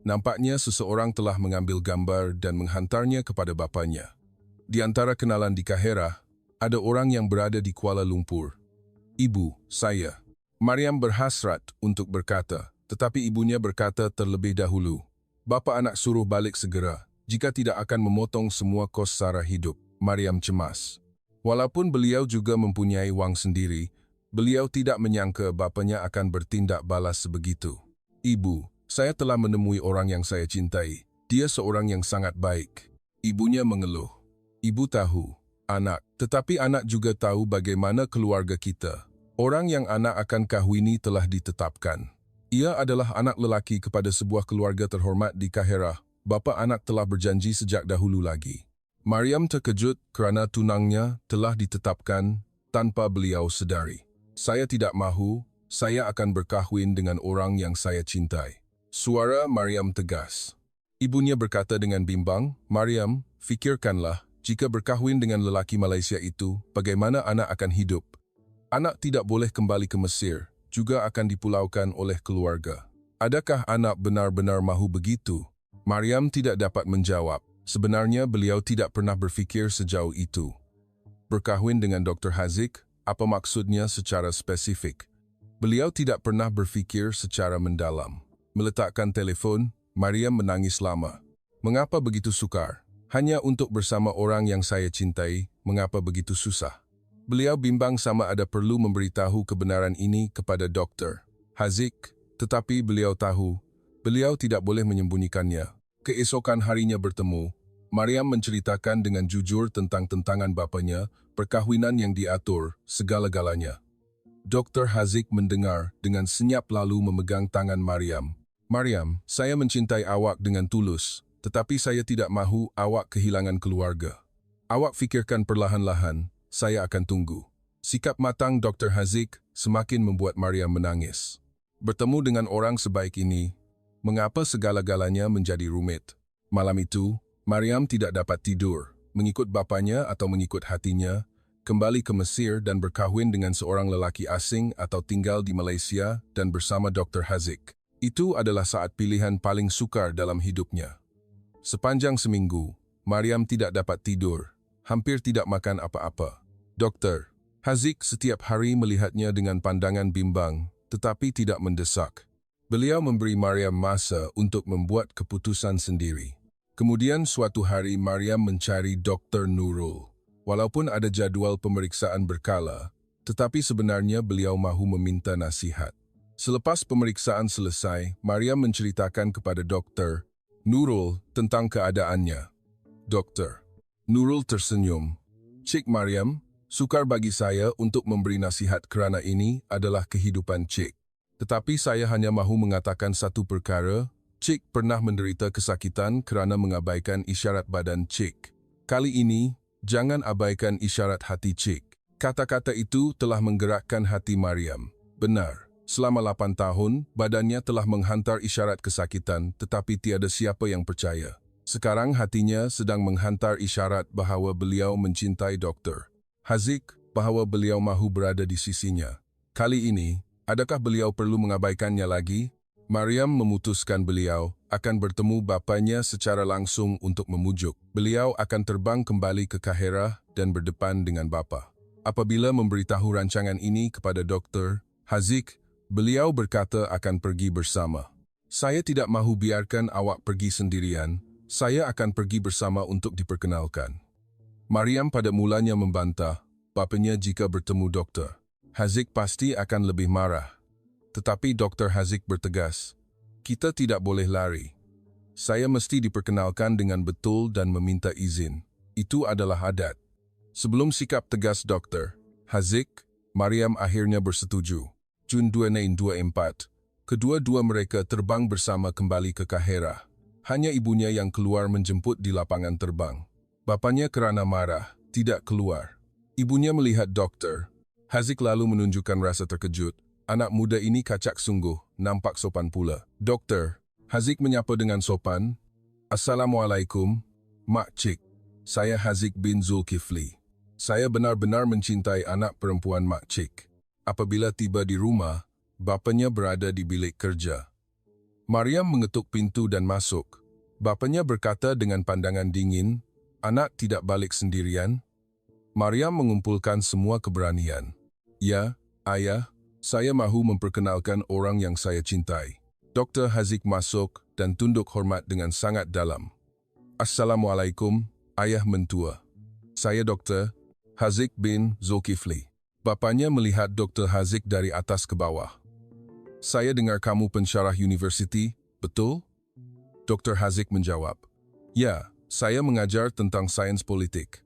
Nampaknya seseorang telah mengambil gambar dan menghantarnya kepada bapanya. Di antara kenalan di Kaherah, ada orang yang berada di Kuala Lumpur. Ibu, saya. Mariam berhasrat untuk berkata, tetapi ibunya berkata terlebih dahulu. Bapa anak suruh balik segera, jika tidak akan memotong semua kos sara hidup. Mariam cemas. Walaupun beliau juga mempunyai wang sendiri, beliau tidak menyangka bapanya akan bertindak balas sebegitu. Ibu, Saya telah menemui orang yang saya cintai. Dia seorang yang sangat baik. Ibunya mengeluh. Ibu tahu, anak, tetapi anak juga tahu bagaimana keluarga kita. Orang yang anak akan kahwini telah ditetapkan. Ia adalah anak lelaki kepada sebuah keluarga terhormat di Kahirah. Bapa anak telah berjanji sejak dahulu lagi. Maryam terkejut kerana tunangnya telah ditetapkan tanpa beliau sedari. Saya tidak mahu, saya akan berkahwin dengan orang yang saya cintai. Suara Maryam tegas. Ibunya berkata dengan bimbang, Maryam, fikirkanlah, jika berkahwin dengan lelaki Malaysia itu, bagaimana anak akan hidup? Anak tidak boleh kembali ke Mesir, juga akan dipulaukan oleh keluarga. Adakah anak benar-benar mahu begitu? Maryam tidak dapat menjawab. Sebenarnya beliau tidak pernah berfikir sejauh itu. Berkahwin dengan Dr. Haziq, apa maksudnya secara spesifik? Beliau tidak pernah berfikir secara mendalam. Meletakkan telefon, Maryam menangis lama. Mengapa begitu sukar? Hanya untuk bersama orang yang saya cintai, mengapa begitu susah? Beliau bimbang sama ada perlu memberitahu kebenaran ini kepada Dr. Haziq, tetapi beliau tahu, beliau tidak boleh menyembunyikannya. Keesokan harinya bertemu, Maryam menceritakan dengan jujur tentang tentangan bapanya, perkahwinan yang diatur, segala-galanya. Dr. Haziq mendengar dengan senyap lalu memegang tangan Maryam. Maryam, saya mencintai awak dengan tulus, tetapi saya tidak mahu awak kehilangan keluarga. Awak fikirkan perlahan-lahan, saya akan tunggu. Sikap matang Dr. Haziq semakin membuat Maryam menangis. Bertemu dengan orang sebaik ini, mengapa segala-galanya menjadi rumit? Malam itu, Maryam tidak dapat tidur, mengikut bapanya atau mengikut hatinya, kembali ke Mesir dan berkahwin dengan seorang lelaki asing atau tinggal di Malaysia dan bersama Dr. Haziq. Itu adalah saat pilihan paling sukar dalam hidupnya. Sepanjang seminggu, Maryam tidak dapat tidur, hampir tidak makan apa-apa. Dr. Haziq setiap hari melihatnya dengan pandangan bimbang, tetapi tidak mendesak. Beliau memberi Maryam masa untuk membuat keputusan sendiri. Kemudian suatu hari Maryam mencari Dr. Nurul. Walaupun ada jadual pemeriksaan berkala, tetapi sebenarnya beliau mahu meminta nasihat. Selepas pemeriksaan selesai, Maryam menceritakan kepada Dr. Nurul tentang keadaannya. Dr. Nurul tersenyum. Cik Maryam, sukar bagi saya untuk memberi nasihat kerana ini adalah kehidupan Cik. Tetapi saya hanya mahu mengatakan satu perkara, Cik pernah menderita kesakitan kerana mengabaikan isyarat badan Cik. Kali ini, jangan abaikan isyarat hati Cik. Kata-kata itu telah menggerakkan hati Maryam. Benar. Selama 8 tahun, badannya telah menghantar isyarat kesakitan, tetapi tiada siapa yang percaya. Sekarang hatinya sedang menghantar isyarat bahawa beliau mencintai Dr. Haziq, bahawa beliau mahu berada di sisinya. Kali ini, adakah beliau perlu mengabaikannya lagi? Maryam memutuskan beliau akan bertemu bapanya secara langsung untuk memujuk. Beliau akan terbang kembali ke Kahirah dan berdepan dengan bapa. Apabila memberitahu rancangan ini kepada Dr. Haziq, beliau berkata akan pergi bersama. Saya tidak mahu biarkan awak pergi sendirian, saya akan pergi bersama untuk diperkenalkan. Maryam pada mulanya membantah, bapanya jika bertemu Dr. Haziq pasti akan lebih marah. Tetapi Dr. Haziq bertegas, kita tidak boleh lari. Saya mesti diperkenalkan dengan betul dan meminta izin. Itu adalah adat. Sebelum sikap tegas Dr. Haziq, Maryam akhirnya bersetuju. Jun 2024, kedua-dua mereka terbang bersama kembali ke Kahirah. Hanya ibunya yang keluar menjemput di lapangan terbang. Bapanya kerana marah, tidak keluar. Ibunya melihat Dr. Haziq lalu menunjukkan rasa terkejut. Anak muda ini kacak sungguh, nampak sopan pula. Dr. Haziq menyapa dengan sopan. Assalamualaikum, Mak Cik. Saya Haziq bin Zulkifli. Saya benar-benar mencintai anak perempuan Mak Cik. Apabila tiba di rumah, bapanya berada di bilik kerja. Maryam mengetuk pintu dan masuk. Bapanya berkata dengan pandangan dingin, anak tidak balik sendirian? Maryam mengumpulkan semua keberanian. Ya, ayah, saya mahu memperkenalkan orang yang saya cintai. Dr. Haziq masuk dan tunduk hormat dengan sangat dalam. Assalamualaikum, ayah mentua. Saya Dr. Haziq bin Zulkifli. Bapanya melihat Dr. Haziq dari atas ke bawah. Saya dengar kamu pensyarah universiti, betul? Dr. Haziq menjawab, "Ya, saya mengajar tentang sains politik."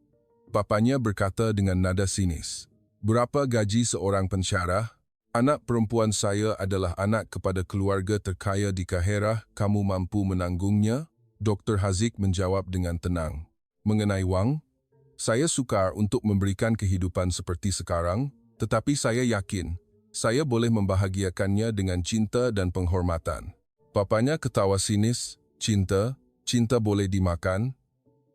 Bapanya berkata dengan nada sinis, "Berapa gaji seorang pensyarah? Anak perempuan saya adalah anak kepada keluarga terkaya di Kahirah. Kamu mampu menanggungnya?" Dr. Haziq menjawab dengan tenang, "Mengenai wang, saya sukar untuk memberikan kehidupan seperti sekarang, tetapi saya yakin saya boleh membahagiakannya dengan cinta dan penghormatan." Bapanya ketawa sinis, "Cinta? Cinta boleh dimakan?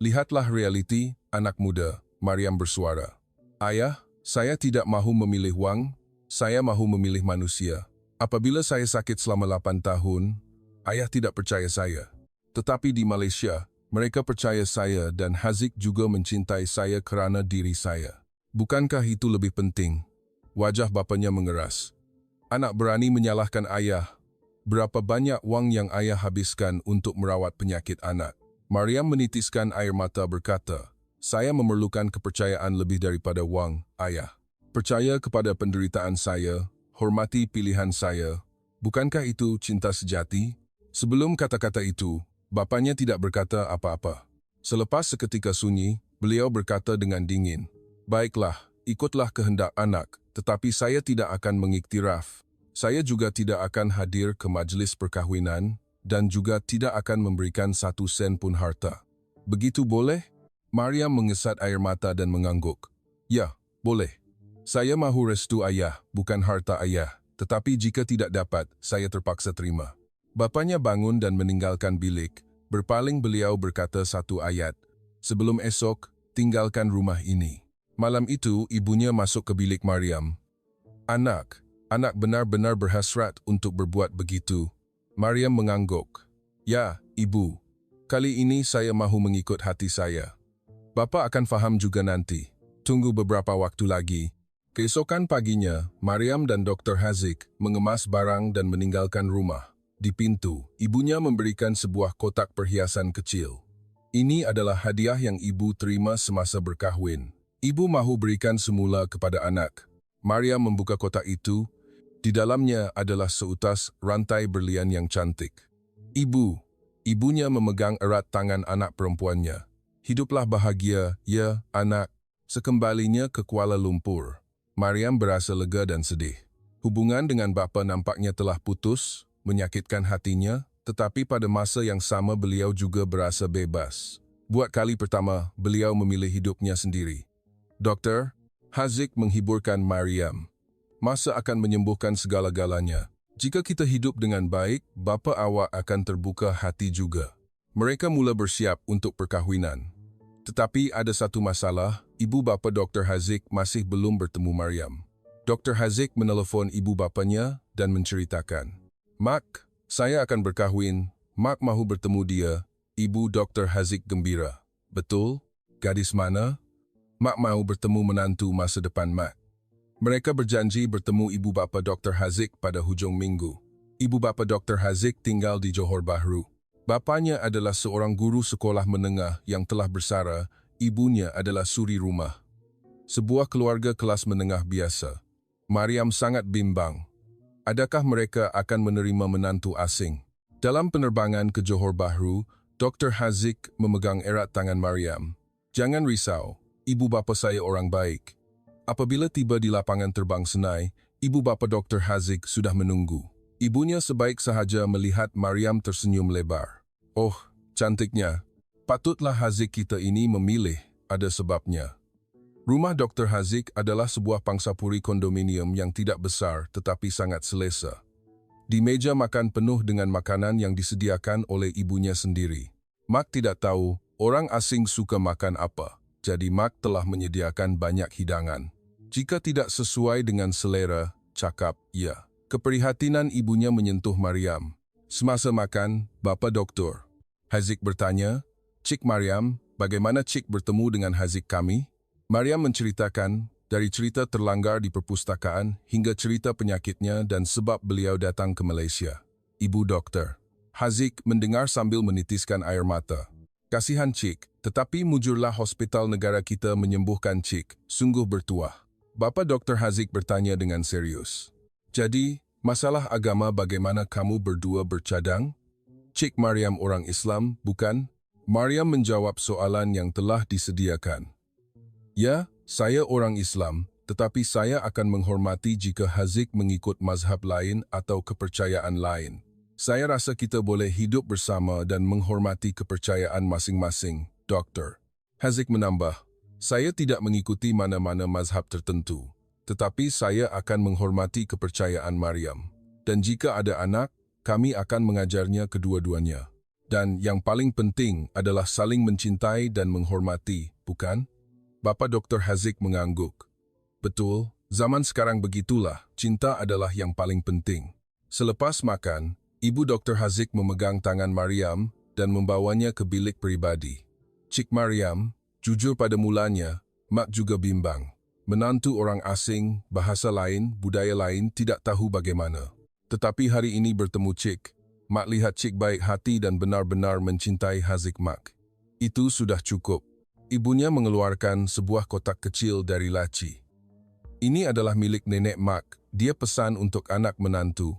Lihatlah realiti, anak muda." Maryam bersuara, "Ayah, saya tidak mahu memilih wang, saya mahu memilih manusia. Apabila saya sakit selama 8 tahun, ayah tidak percaya saya. Tetapi di Malaysia, mereka percaya saya dan Haziq juga mencintai saya kerana diri saya. Bukankah itu lebih penting?" Wajah bapanya mengeras. "Anak berani menyalahkan ayah. Berapa banyak wang yang ayah habiskan untuk merawat penyakit anak?" Maryam menitiskan air mata berkata, "Saya memerlukan kepercayaan lebih daripada wang, ayah. Percaya kepada penderitaan saya, hormati pilihan saya. Bukankah itu cinta sejati?" Sebelum kata-kata itu, bapanya tidak berkata apa-apa. Selepas seketika sunyi, beliau berkata dengan dingin, "Baiklah, ikutlah kehendak anak, tetapi saya tidak akan mengiktiraf. Saya juga tidak akan hadir ke majlis perkahwinan dan juga tidak akan memberikan 1 sen pun harta. Begitu boleh?" Maryam mengesat air mata dan mengangguk. "Ya, boleh. Saya mahu restu ayah, bukan harta ayah. Tetapi jika tidak dapat, saya terpaksa terima." Bapanya bangun dan meninggalkan bilik. Berpaling beliau berkata 1 ayat, "Sebelum esok, tinggalkan rumah ini." Malam itu, ibunya masuk ke bilik Maryam. Anak benar-benar berhasrat untuk berbuat begitu." Maryam mengangguk. "Ya, ibu. Kali ini saya mahu mengikut hati saya. Bapa akan faham juga nanti. Tunggu beberapa waktu lagi." Keesokan paginya, Maryam dan Dr. Haziq mengemas barang dan meninggalkan rumah. Di pintu, ibunya memberikan sebuah kotak perhiasan kecil. Ini adalah hadiah yang ibu terima semasa berkahwin. Ibu mahu berikan semula kepada anak. Maryam membuka kotak itu. Di dalamnya adalah seutas rantai berlian yang cantik. Ibunya memegang erat tangan anak perempuannya. "Hiduplah bahagia, ya, anak." Sekembalinya ke Kuala Lumpur, Maryam berasa lega dan sedih. Hubungan dengan bapa nampaknya telah putus, menyakitkan hatinya, tetapi pada masa yang sama beliau juga berasa bebas. Buat kali pertama, beliau memilih hidupnya sendiri. Dr. Haziq menghiburkan Maryam. "Masa akan menyembuhkan segala-galanya. Jika kita hidup dengan baik, bapa awak akan terbuka hati juga." Mereka mula bersiap untuk perkahwinan. Tetapi ada satu masalah, ibu bapa Dr. Haziq masih belum bertemu Maryam. Dr. Haziq menelefon ibu bapanya dan menceritakan, "Mak, saya akan berkahwin. Mak mahu bertemu dia." Ibu Dr. Haziq gembira. "Betul? Gadis mana?" "Mak mahu bertemu menantu masa depan Mak." Mereka berjanji bertemu ibu bapa Dr. Haziq pada hujung minggu. Ibu bapa Dr. Haziq tinggal di Johor Bahru. Bapanya adalah seorang guru sekolah menengah yang telah bersara, ibunya adalah suri rumah. Sebuah keluarga kelas menengah biasa. Maryam sangat bimbang. Adakah mereka akan menerima menantu asing? Dalam penerbangan ke Johor Bahru, Dr. Haziq memegang erat tangan Maryam. "Jangan risau, ibu bapa saya orang baik." Apabila tiba di lapangan terbang Senai, ibu bapa Dr. Haziq sudah menunggu. Ibunya sebaik sahaja melihat Maryam tersenyum lebar. "Oh, cantiknya. Patutlah Haziq kita ini memilih, ada sebabnya." Rumah Dr. Haziq adalah sebuah pangsapuri kondominium yang tidak besar tetapi sangat selesa. Di meja makan penuh dengan makanan yang disediakan oleh ibunya sendiri. Mak tidak tahu orang asing suka makan apa, jadi Mak telah menyediakan banyak hidangan. Jika tidak sesuai dengan selera, cakap ya. Keprihatinan ibunya menyentuh Maryam. Semasa makan, Bapa Doktor Haziq bertanya, "Cik Maryam, bagaimana Cik bertemu dengan Haziq kami?" Maryam menceritakan, dari cerita terlanggar di perpustakaan hingga cerita penyakitnya dan sebab beliau datang ke Malaysia. Ibu Doktor Haziq mendengar sambil menitiskan air mata. "Kasihan Cik, tetapi mujurlah hospital negara kita menyembuhkan Cik, sungguh bertuah." Bapa Doktor Haziq bertanya dengan serius, "Jadi, masalah agama bagaimana kamu berdua bercadang?" Cik Mariam orang Islam, bukan? Mariam menjawab soalan yang telah disediakan. Ya, saya orang Islam, tetapi saya akan menghormati jika Haziq mengikut mazhab lain atau kepercayaan lain. Saya rasa kita boleh hidup bersama dan menghormati kepercayaan masing-masing, Doktor. Haziq menambah, saya tidak mengikuti mana-mana mazhab tertentu, tetapi saya akan menghormati kepercayaan Mariam. Dan jika ada anak, kami akan mengajarnya kedua-duanya. Dan yang paling penting adalah saling mencintai dan menghormati, bukan? Bapa Dr. Haziq mengangguk. Betul, zaman sekarang begitulah, cinta adalah yang paling penting. Selepas makan, Ibu Dr. Haziq memegang tangan Mariam dan membawanya ke bilik pribadi. Cik Mariam, jujur pada mulanya, Mak juga bimbang. Menantu orang asing, bahasa lain, budaya lain tidak tahu bagaimana. Tetapi hari ini bertemu Cik, Mak lihat Cik baik hati dan benar-benar mencintai Haziq Mak. Itu sudah cukup. Ibunya mengeluarkan sebuah kotak kecil dari laci. Ini adalah milik nenek Mak. Dia pesan untuk anak menantu.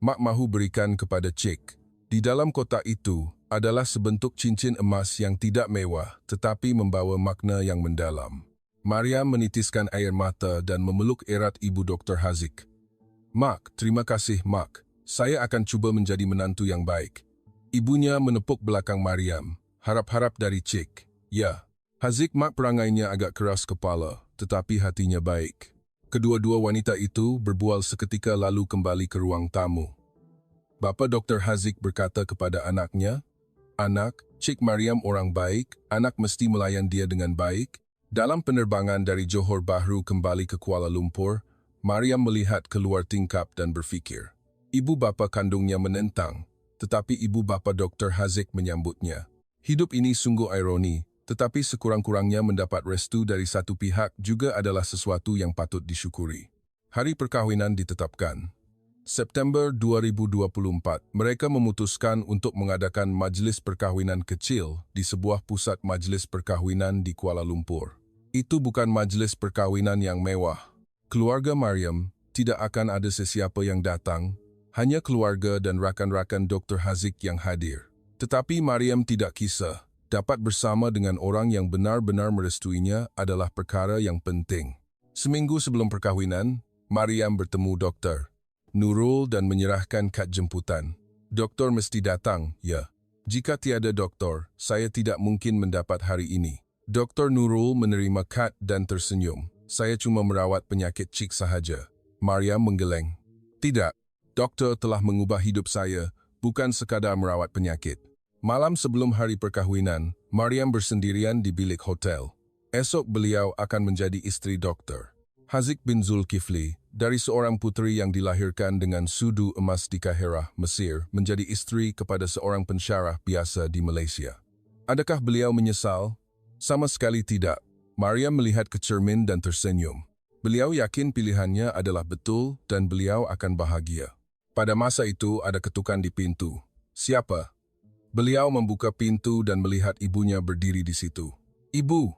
Mak mahu berikan kepada Cik. Di dalam kotak itu adalah sebentuk cincin emas yang tidak mewah, tetapi membawa makna yang mendalam. Mariam menitiskan air mata dan memeluk erat Ibu Dr. Haziq. Mak, terima kasih Mak. Saya akan cuba menjadi menantu yang baik. Ibunya menepuk belakang Mariam. Harap-harap dari Cik. Ya, Haziq Mak perangainya agak keras kepala, tetapi hatinya baik. Kedua-dua wanita itu berbual seketika lalu kembali ke ruang tamu. Bapa Dr. Haziq berkata kepada anaknya, Anak, Cik Mariam orang baik, anak mesti melayan dia dengan baik. Dalam penerbangan dari Johor Bahru kembali ke Kuala Lumpur, Mariam melihat keluar tingkap dan berfikir. Ibu bapa kandungnya menentang, tetapi ibu bapa Dr. Haziq menyambutnya. Hidup ini sungguh ironi, tetapi sekurang-kurangnya mendapat restu dari satu pihak juga adalah sesuatu yang patut disyukuri. Hari perkahwinan ditetapkan. September 2024, mereka memutuskan untuk mengadakan majlis perkahwinan kecil di sebuah pusat majlis perkahwinan di Kuala Lumpur. Itu bukan majlis perkahwinan yang mewah. Keluarga Mariam tidak akan ada sesiapa yang datang, hanya keluarga dan rakan-rakan Dr. Haziq yang hadir. Tetapi Mariam tidak kisah, dapat bersama dengan orang yang benar-benar merestuinya adalah perkara yang penting. Seminggu sebelum perkahwinan, Mariam bertemu dokter Nurul dan menyerahkan kad jemputan. Doktor mesti datang, ya. Jika tiada doktor, saya tidak mungkin mendapat hari ini. Doktor Nurul menerima kad dan tersenyum. Saya cuma merawat penyakit Cik sahaja. Mariam menggeleng. Tidak, doktor telah mengubah hidup saya, bukan sekadar merawat penyakit. Malam sebelum hari perkahwinan, Mariam bersendirian di bilik hotel. Esok beliau akan menjadi istri doktor Haziq bin Zulkifli, dari seorang putri yang dilahirkan dengan sudu emas di Kahirah, Mesir, menjadi istri kepada seorang pensyarah biasa di Malaysia. Adakah beliau menyesal? Sama sekali tidak. Mariam melihat ke cermin dan tersenyum. Beliau yakin pilihannya adalah betul dan beliau akan bahagia. Pada masa itu ada ketukan di pintu. Siapa? Beliau membuka pintu dan melihat ibunya berdiri di situ. Ibu!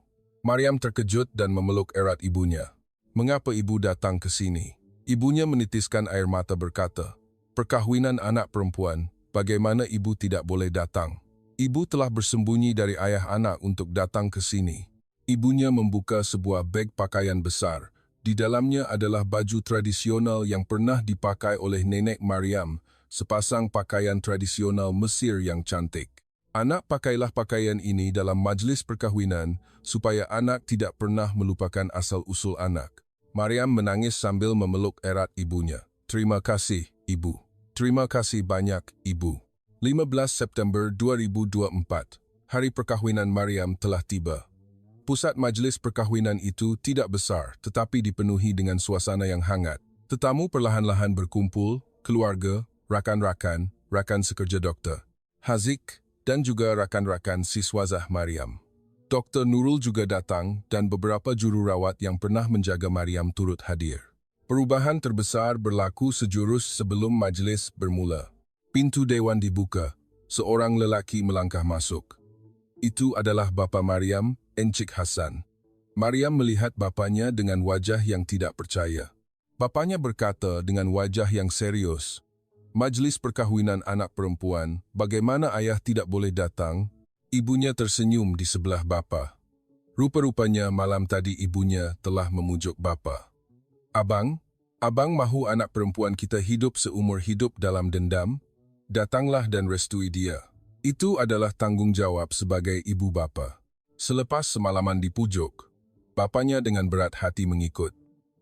Mariam terkejut dan memeluk erat ibunya. Mengapa ibu datang ke sini? Ibunya menitiskan air mata berkata, perkahwinan anak perempuan, bagaimana ibu tidak boleh datang? Ibu telah bersembunyi dari ayah anak untuk datang ke sini. Ibunya membuka sebuah beg pakaian besar. Di dalamnya adalah baju tradisional yang pernah dipakai oleh nenek Mariam, sepasang pakaian tradisional Mesir yang cantik. Anak pakailah pakaian ini dalam majlis perkahwinan supaya anak tidak pernah melupakan asal-usul anak. Mariam menangis sambil memeluk erat ibunya. Terima kasih, Ibu. Terima kasih banyak, Ibu. 15 September 2024. Hari perkahwinan Mariam telah tiba. Pusat majlis perkahwinan itu tidak besar tetapi dipenuhi dengan suasana yang hangat. Tetamu perlahan-lahan berkumpul, keluarga, rakan-rakan, rakan sekerja dokter Haziq, dan juga rakan-rakan siswazah Mariam. Dr. Nurul juga datang dan beberapa jururawat yang pernah menjaga Mariam turut hadir. Perubahan terbesar berlaku sejurus sebelum majlis bermula. Pintu dewan dibuka, seorang lelaki melangkah masuk. Itu adalah bapa Mariam, Encik Hasan. Mariam melihat bapanya dengan wajah yang tidak percaya. Bapanya berkata dengan wajah yang serius, Majlis perkahwinan anak perempuan, bagaimana ayah tidak boleh datang? Ibunya tersenyum di sebelah bapa. Rupa-rupanya malam tadi ibunya telah memujuk bapa. Abang mahu anak perempuan kita hidup seumur hidup dalam dendam? Datanglah dan restui dia. Itu adalah tanggungjawab sebagai ibu bapa. Selepas semalaman dipujuk, bapanya dengan berat hati mengikut.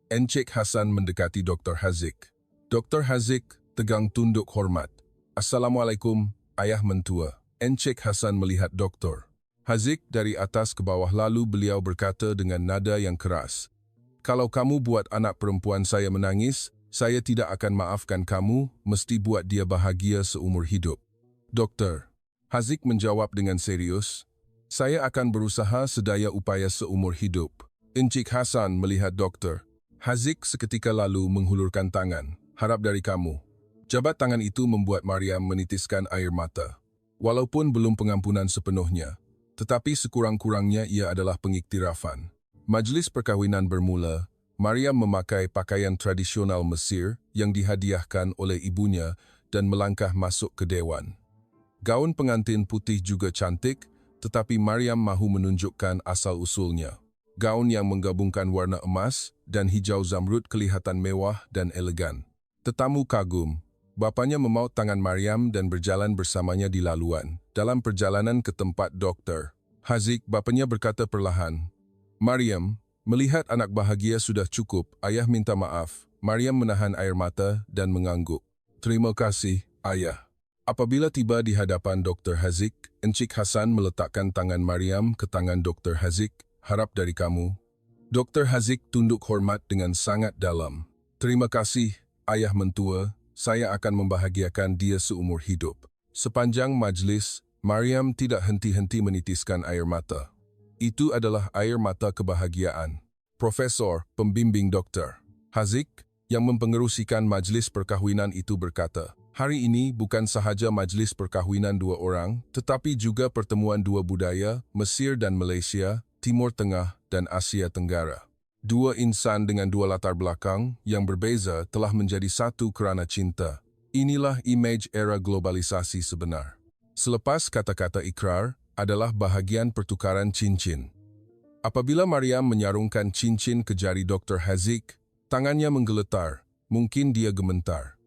Encik Hasan mendekati Dr. Haziq. Dr. Haziq tegang tunduk hormat. Assalamualaikum, ayah mentua. Encik Hasan melihat Dr. Haziq dari atas ke bawah lalu beliau berkata dengan nada yang keras. Kalau kamu buat anak perempuan saya menangis, saya tidak akan maafkan kamu, mesti buat dia bahagia seumur hidup. Dokter Haziq menjawab dengan serius, saya akan berusaha sedaya upaya seumur hidup. Encik Hasan melihat Dokter Haziq seketika lalu menghulurkan tangan, harap dari kamu. Jabat tangan itu membuat Maryam menitiskan air mata. Walaupun belum pengampunan sepenuhnya, tetapi sekurang-kurangnya ia adalah pengiktirafan. Majlis perkahwinan bermula, Maryam memakai pakaian tradisional Mesir yang dihadiahkan oleh ibunya dan melangkah masuk ke dewan. Gaun pengantin putih juga cantik, tetapi Maryam mahu menunjukkan asal-usulnya. Gaun yang menggabungkan warna emas dan hijau zamrud kelihatan mewah dan elegan. Tetamu kagum. Bapanya memaut tangan Maryam dan berjalan bersamanya di laluan. Dalam perjalanan ke tempat Dr. Haziq, bapanya berkata perlahan, Maryam, melihat anak bahagia sudah cukup, ayah minta maaf. Maryam menahan air mata dan mengangguk. Terima kasih, ayah. Apabila tiba di hadapan Dr. Haziq, Encik Hasan meletakkan tangan Maryam ke tangan Dr. Haziq, harap dari kamu. Dr. Haziq tunduk hormat dengan sangat dalam. Terima kasih, ayah mentua, saya akan membahagiakan dia seumur hidup. Sepanjang majlis, Maryam tidak henti-henti menitiskan air mata. Itu adalah air mata kebahagiaan. Profesor, pembimbing Dr. Haziq, yang mempengerusikan majlis perkahwinan itu berkata, hari ini bukan sahaja majlis perkahwinan dua orang, tetapi juga pertemuan dua budaya, Mesir dan Malaysia, Timur Tengah dan Asia Tenggara. Dua insan dengan dua latar belakang yang berbeza telah menjadi satu kerana cinta. Inilah imej era globalisasi sebenar. Selepas kata-kata ikrar, adalah bahagian pertukaran cincin. Apabila Maryam menyarungkan cincin ke jari Dr. Haziq, tangannya menggeletar, mungkin dia gementar.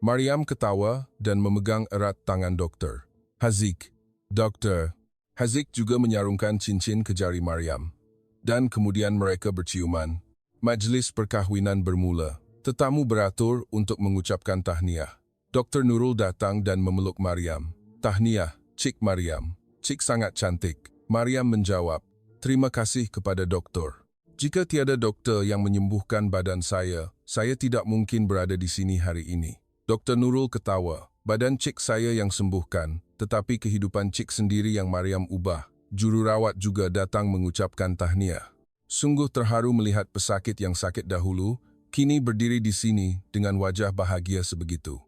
Maryam ketawa dan memegang erat tangan Dr. Haziq. Dr. Haziq juga menyarungkan cincin ke jari Maryam. Dan kemudian mereka berciuman. Majlis perkahwinan bermula. Tetamu beratur untuk mengucapkan tahniah. Dr. Nurul datang dan memeluk Maryam. Tahniah, Cik Maryam. Cik sangat cantik. Maryam menjawab, terima kasih kepada doktor. Jika tiada dokter yang menyembuhkan badan saya tidak mungkin berada di sini hari ini. Dr. Nurul ketawa, badan Cik saya yang sembuhkan, tetapi kehidupan Cik sendiri yang Maryam ubah. Jururawat juga datang mengucapkan tahniah. Sungguh terharu melihat pesakit yang sakit dahulu, kini berdiri di sini dengan wajah bahagia sebegitu.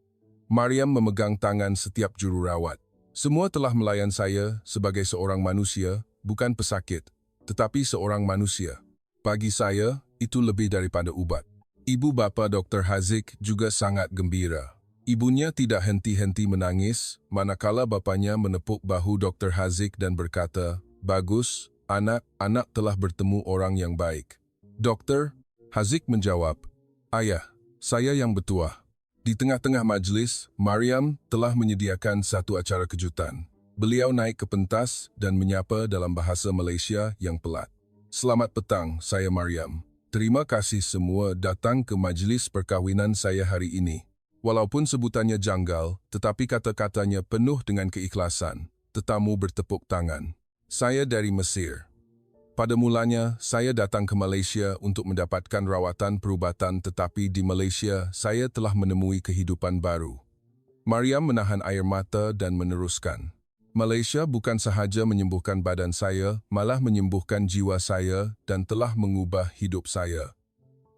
Maryam memegang tangan setiap jururawat. Semua telah melayan saya sebagai seorang manusia, bukan pesakit, tetapi seorang manusia. Bagi saya, itu lebih daripada ubat. Ibu bapa Dr. Haziq juga sangat gembira. Ibunya tidak henti-henti menangis, manakala bapanya menepuk bahu Dr. Haziq dan berkata, bagus, anak telah bertemu orang yang baik. Dr. Haziq menjawab, ayah, saya yang bertuah. Di tengah-tengah majlis, Maryam telah menyediakan satu acara kejutan. Beliau naik ke pentas dan menyapa dalam bahasa Malaysia yang pelat. Selamat petang, saya Maryam. Terima kasih semua datang ke majlis perkahwinan saya hari ini. Walaupun sebutannya janggal, tetapi kata-katanya penuh dengan keikhlasan. Tetamu bertepuk tangan. Saya dari Mesir. Pada mulanya, saya datang ke Malaysia untuk mendapatkan rawatan perubatan, tetapi di Malaysia, saya telah menemui kehidupan baru. Maryam menahan air mata dan meneruskan. Malaysia bukan sahaja menyembuhkan badan saya, malah menyembuhkan jiwa saya dan telah mengubah hidup saya.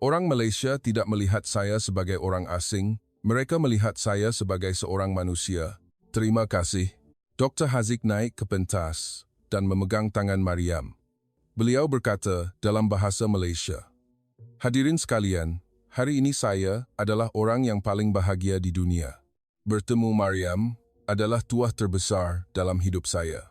Orang Malaysia tidak melihat saya sebagai orang asing, mereka melihat saya sebagai seorang manusia. Terima kasih. Dr. Haziq naik ke pentas dan memegang tangan Maryam. Beliau berkata dalam bahasa Malaysia, hadirin sekalian, hari ini saya adalah orang yang paling bahagia di dunia. Bertemu Mariam adalah tuah terbesar dalam hidup saya.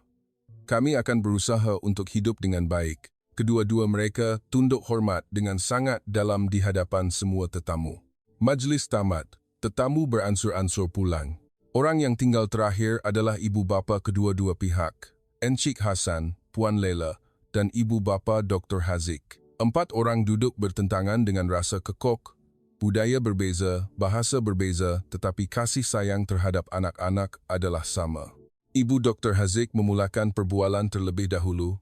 Kami akan berusaha untuk hidup dengan baik. Kedua-dua mereka tunduk hormat dengan sangat dalam di hadapan semua tetamu. Majlis tamat, tetamu beransur-ansur pulang. Orang yang tinggal terakhir adalah ibu bapa kedua-dua pihak, Encik Hasan, Puan Lela, dan ibu bapa Dr. Haziq. 4 orang duduk bertentangan dengan rasa kekok, budaya berbeza, bahasa berbeza, tetapi kasih sayang terhadap anak-anak adalah sama. Ibu Dr. Haziq memulakan perbualan terlebih dahulu.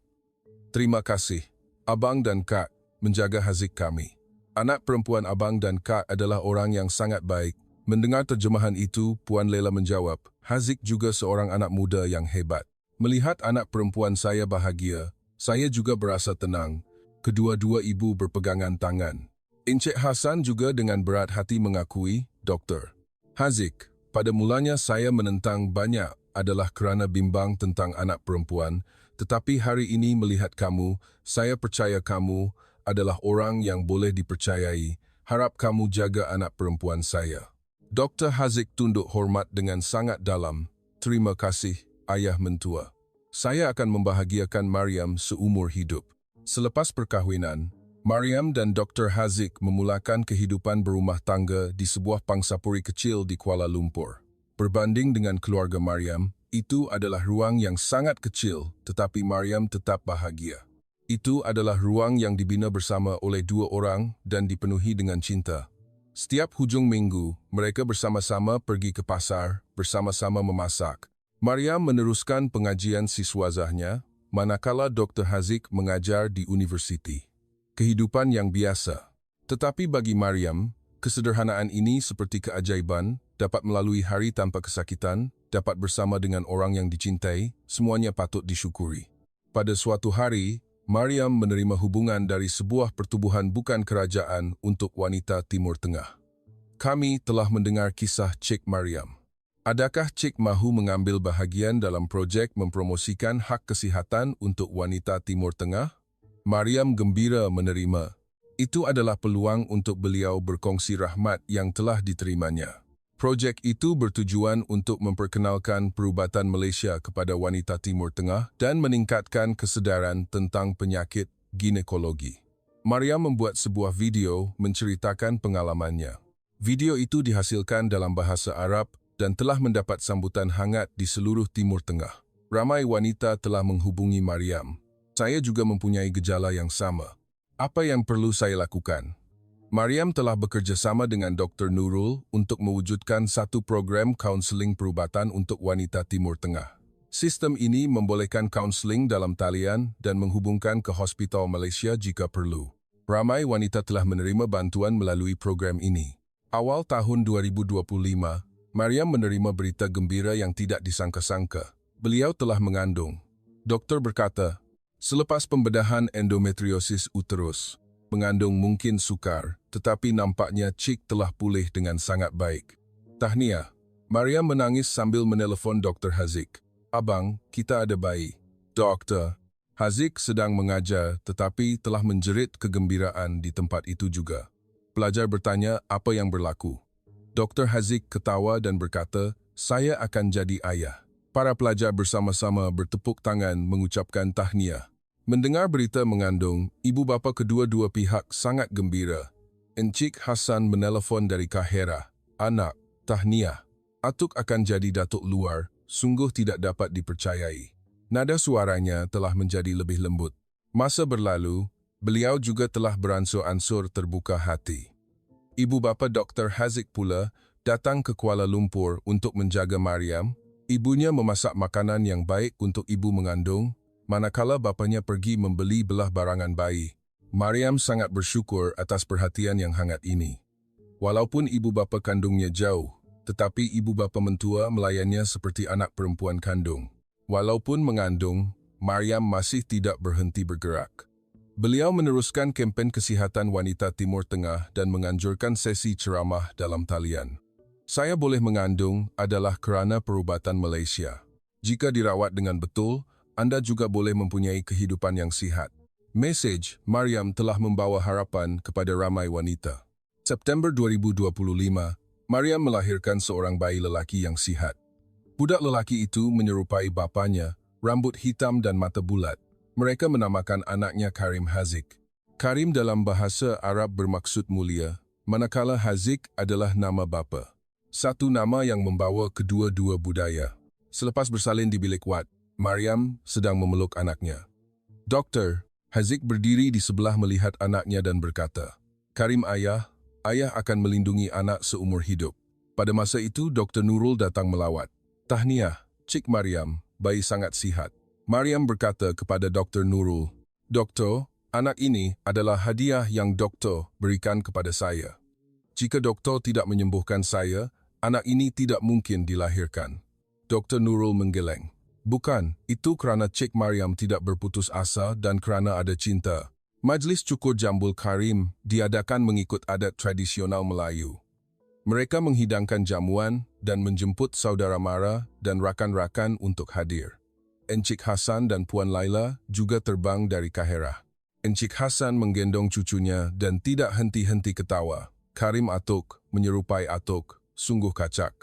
Terima kasih, Abang dan Kak, menjaga Haziq kami. Anak perempuan Abang dan Kak adalah orang yang sangat baik. Mendengar terjemahan itu, Puan Lela menjawab, Haziq juga seorang anak muda yang hebat. Melihat anak perempuan saya bahagia, saya juga berasa tenang. Kedua-dua ibu berpegangan tangan. Encik Hasan juga dengan berat hati mengakui, Doktor Haziq, pada mulanya saya menentang banyak adalah kerana bimbang tentang anak perempuan, tetapi hari ini melihat kamu, saya percaya kamu adalah orang yang boleh dipercayai. Harap kamu jaga anak perempuan saya. Dr. Haziq tunduk hormat dengan sangat dalam. Terima kasih, ayah mentua. Saya akan membahagiakan Mariam seumur hidup. Selepas perkahwinan, Mariam dan Dr. Haziq memulakan kehidupan berumah tangga di sebuah pangsapuri kecil di Kuala Lumpur. Berbanding dengan keluarga Mariam, itu adalah ruang yang sangat kecil, tetapi Mariam tetap bahagia. Itu adalah ruang yang dibina bersama oleh 2 orang dan dipenuhi dengan cinta. Setiap hujung minggu, mereka bersama-sama pergi ke pasar, bersama-sama memasak. Mariam meneruskan pengajian siswazahnya, manakala Dr. Haziq mengajar di universiti. Kehidupan yang biasa. Tetapi bagi Mariam, kesederhanaan ini seperti keajaiban, dapat melalui hari tanpa kesakitan, dapat bersama dengan orang yang dicintai, semuanya patut disyukuri. Pada suatu hari, Mariam menerima hubungan dari sebuah pertubuhan bukan kerajaan untuk wanita Timur Tengah. Kami telah mendengar kisah Cik Mariam. Adakah Cik mahu mengambil bahagian dalam projek mempromosikan hak kesihatan untuk wanita Timur Tengah? Mariam gembira menerima. Itu adalah peluang untuk beliau berkongsi rahmat yang telah diterimanya. Projek itu bertujuan untuk memperkenalkan perubatan Malaysia kepada wanita Timur Tengah dan meningkatkan kesedaran tentang penyakit ginekologi. Mariam membuat sebuah video menceritakan pengalamannya. Video itu dihasilkan dalam bahasa Arab dan telah mendapat sambutan hangat di seluruh Timur Tengah. Ramai wanita telah menghubungi Mariam. Saya juga mempunyai gejala yang sama. Apa yang perlu saya lakukan? Mariam telah bekerja sama dengan Dr. Nurul untuk mewujudkan satu program kaunseling perubatan untuk wanita Timur Tengah. Sistem ini membolehkan kaunseling dalam talian dan menghubungkan ke hospital Malaysia jika perlu. Ramai wanita telah menerima bantuan melalui program ini. Awal tahun 2025, Mariam menerima berita gembira yang tidak disangka-sangka. Beliau telah mengandung. Doktor berkata, selepas pembedahan endometriosis uterus, mengandung mungkin sukar, tetapi nampaknya Cik telah pulih dengan sangat baik. Tahniah. Mariam menangis sambil menelpon Dr. Haziq. Abang, kita ada bayi. Doktor. Haziq sedang mengajar tetapi telah menjerit kegembiraan di tempat itu juga. Pelajar bertanya apa yang berlaku. Dr. Haziq ketawa dan berkata, saya akan jadi ayah. Para pelajar bersama-sama bertepuk tangan mengucapkan tahniah. Mendengar berita mengandung, ibu bapa kedua-dua pihak sangat gembira. Encik Hasan menelpon dari Kahera. Anak, tahniah. Atuk akan jadi datuk luar, sungguh tidak dapat dipercayai. Nada suaranya telah menjadi lebih lembut. Masa berlalu, beliau juga telah beransur-ansur terbuka hati. Ibu bapa Dr. Haziq pula datang ke Kuala Lumpur untuk menjaga Mariam. Ibunya memasak makanan yang baik untuk ibu mengandung, manakala bapanya pergi membeli belah barangan bayi. Mariam sangat bersyukur atas perhatian yang hangat ini. Walaupun ibu bapa kandungnya jauh, tetapi ibu bapa mentua melayannya seperti anak perempuan kandung. Walaupun mengandung, Mariam masih tidak berhenti bergerak. Beliau meneruskan kempen kesihatan wanita Timur Tengah dan menganjurkan sesi ceramah dalam talian. Saya boleh mengandung adalah kerana perubatan Malaysia. Jika dirawat dengan betul, Anda juga boleh mempunyai kehidupan yang sihat. Mesej Mariam telah membawa harapan kepada ramai wanita. September 2025, Mariam melahirkan seorang bayi lelaki yang sihat. Budak lelaki itu menyerupai bapanya, rambut hitam dan mata bulat. Mereka menamakan anaknya Karim Haziq. Karim dalam bahasa Arab bermaksud mulia, manakala Haziq adalah nama bapa. Satu nama yang membawa kedua-dua budaya. Selepas bersalin di bilik wad, Mariam sedang memeluk anaknya. Doktor, Haziq berdiri di sebelah melihat anaknya dan berkata, "Karim ayah akan melindungi anak seumur hidup." Pada masa itu, Dr. Nurul datang melawat. "Tahniah, Cik Mariam, bayi sangat sihat." Mariam berkata kepada Dr. Nurul, "Doktor, anak ini adalah hadiah yang doktor berikan kepada saya. Jika doktor tidak menyembuhkan saya, anak ini tidak mungkin dilahirkan." Dr. Nurul menggeleng. "Bukan, itu kerana Cik Mariam tidak berputus asa dan kerana ada cinta." Majlis cukur jambul Karim diadakan mengikut adat tradisional Melayu. Mereka menghidangkan jamuan dan menjemput saudara mara dan rakan-rakan untuk hadir. Encik Hasan dan Puan Laila juga terbang dari Kaherah. Encik Hasan menggendong cucunya dan tidak henti-henti ketawa. "Karim Atuk, menyerupai Atuk, sungguh kacak."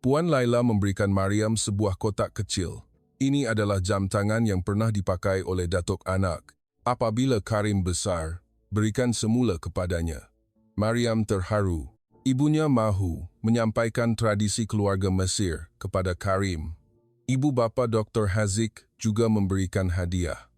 Puan Laila memberikan Mariam sebuah kotak kecil. Ini adalah jam tangan yang pernah dipakai oleh datuk anak. Apabila Karim besar, berikan semula kepadanya. Mariam terharu. Ibunya mahu menyampaikan tradisi keluarga Mesir kepada Karim. Ibu bapa Dr. Haziq juga memberikan hadiah.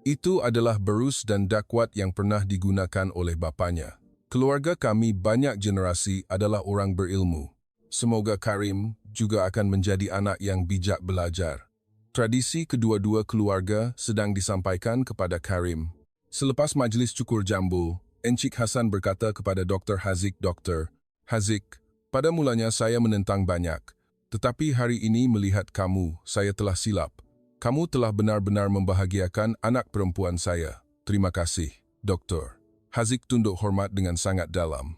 Itu adalah berus dan dakwat yang pernah digunakan oleh bapanya. "Keluarga kami banyak generasi adalah orang berilmu. Semoga Karim juga akan menjadi anak yang bijak belajar." Tradisi kedua-dua keluarga sedang disampaikan kepada Karim. Selepas majlis cukur jambul, Encik Hasan berkata kepada Dr. Haziq, "Dr. Haziq, pada mulanya saya menentang banyak. Tetapi hari ini melihat kamu, saya telah silap. Kamu telah benar-benar membahagiakan anak perempuan saya. Terima kasih, Doktor." Haziq tunduk hormat dengan sangat dalam.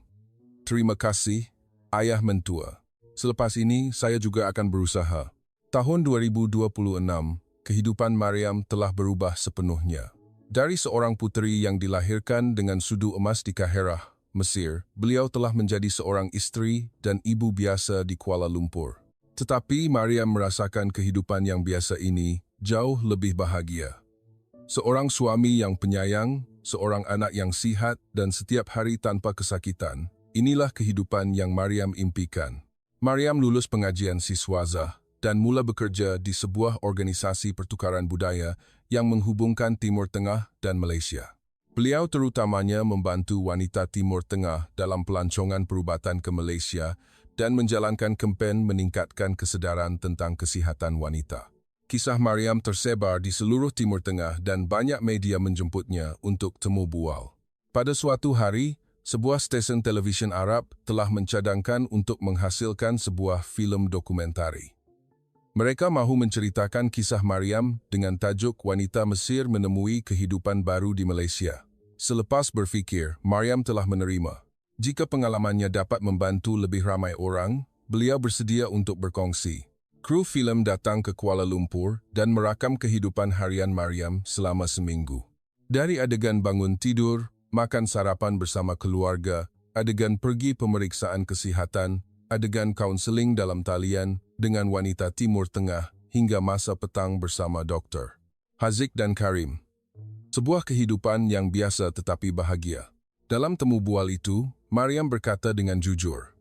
"Terima kasih, ayah mentua. Selepas ini, saya juga akan berusaha." Tahun 2026, kehidupan Mariam telah berubah sepenuhnya. Dari seorang puteri yang dilahirkan dengan sudu emas di Kaherah, Mesir, beliau telah menjadi seorang istri dan ibu biasa di Kuala Lumpur. Tetapi Mariam merasakan kehidupan yang biasa ini jauh lebih bahagia. Seorang suami yang penyayang, seorang anak yang sihat dan setiap hari tanpa kesakitan, inilah kehidupan yang Mariam impikan. Mariam lulus pengajian siswazah dan mula bekerja di sebuah organisasi pertukaran budaya yang menghubungkan Timur Tengah dan Malaysia. Beliau terutamanya membantu wanita Timur Tengah dalam pelancongan perubatan ke Malaysia dan menjalankan kempen meningkatkan kesedaran tentang kesihatan wanita. Kisah Mariam tersebar di seluruh Timur Tengah dan banyak media menjemputnya untuk temu bual. Pada suatu hari, sebuah stesen televisyen Arab telah mencadangkan untuk menghasilkan sebuah filem dokumentari. Mereka mahu menceritakan kisah Mariam dengan tajuk "Wanita Mesir Menemui Kehidupan Baru di Malaysia." Selepas berfikir, Mariam telah menerima. Jika pengalamannya dapat membantu lebih ramai orang, beliau bersedia untuk berkongsi. Kru filem datang ke Kuala Lumpur dan merakam kehidupan harian Mariam selama seminggu. Dari adegan bangun tidur, makan sarapan bersama keluarga, adegan pergi pemeriksaan kesihatan, adegan kaunseling dalam talian dengan wanita Timur Tengah hingga masa petang bersama Dr. Haziq dan Karim. Sebuah kehidupan yang biasa tetapi bahagia. Dalam temu bual itu, Mariam berkata dengan jujur,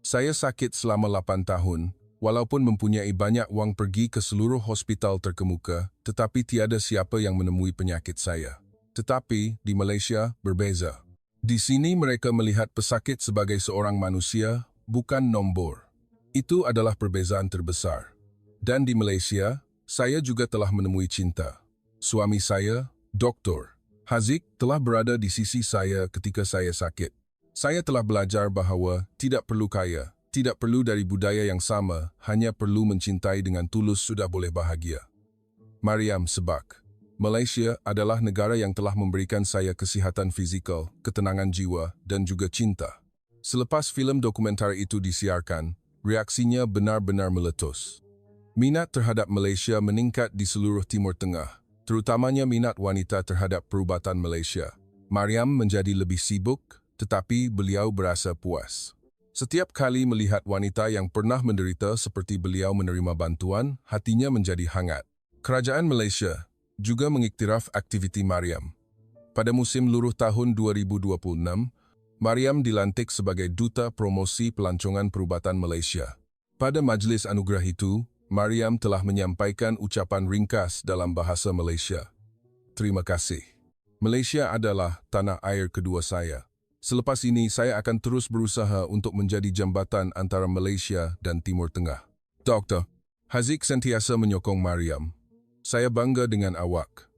"Saya sakit selama 8 tahun, walaupun mempunyai banyak wang pergi ke seluruh hospital terkemuka, tetapi tiada siapa yang menemui penyakit saya. Tetapi di Malaysia berbeza. Di sini mereka melihat pesakit sebagai seorang manusia, bukan nombor. Itu adalah perbezaan terbesar. Dan di Malaysia, saya juga telah menemui cinta. Suami saya, Dr. Haziq, telah berada di sisi saya ketika saya sakit. Saya telah belajar bahawa tidak perlu kaya, tidak perlu dari budaya yang sama, hanya perlu mencintai dengan tulus sudah boleh bahagia." Mariam Sebak. Malaysia adalah negara yang telah memberikan saya kesihatan fizikal, ketenangan jiwa, dan juga cinta. Selepas filem dokumenter itu disiarkan, reaksinya benar-benar meletus. Minat terhadap Malaysia meningkat di seluruh Timur Tengah, terutamanya minat wanita terhadap perubatan Malaysia. Mariam menjadi lebih sibuk, tetapi beliau berasa puas. Setiap kali melihat wanita yang pernah menderita seperti beliau menerima bantuan, hatinya menjadi hangat. Kerajaan Malaysia juga mengiktiraf aktiviti Mariam. Pada musim luruh tahun 2026, Mariam dilantik sebagai Duta Promosi Pelancongan Perubatan Malaysia. Pada majlis anugerah itu, Mariam telah menyampaikan ucapan ringkas dalam bahasa Malaysia. Terima kasih. Malaysia adalah tanah air kedua saya. Selepas ini, saya akan terus berusaha untuk menjadi jambatan antara Malaysia dan Timur Tengah. Dr. Haziq sentiasa menyokong Mariam. Saya bangga dengan awak.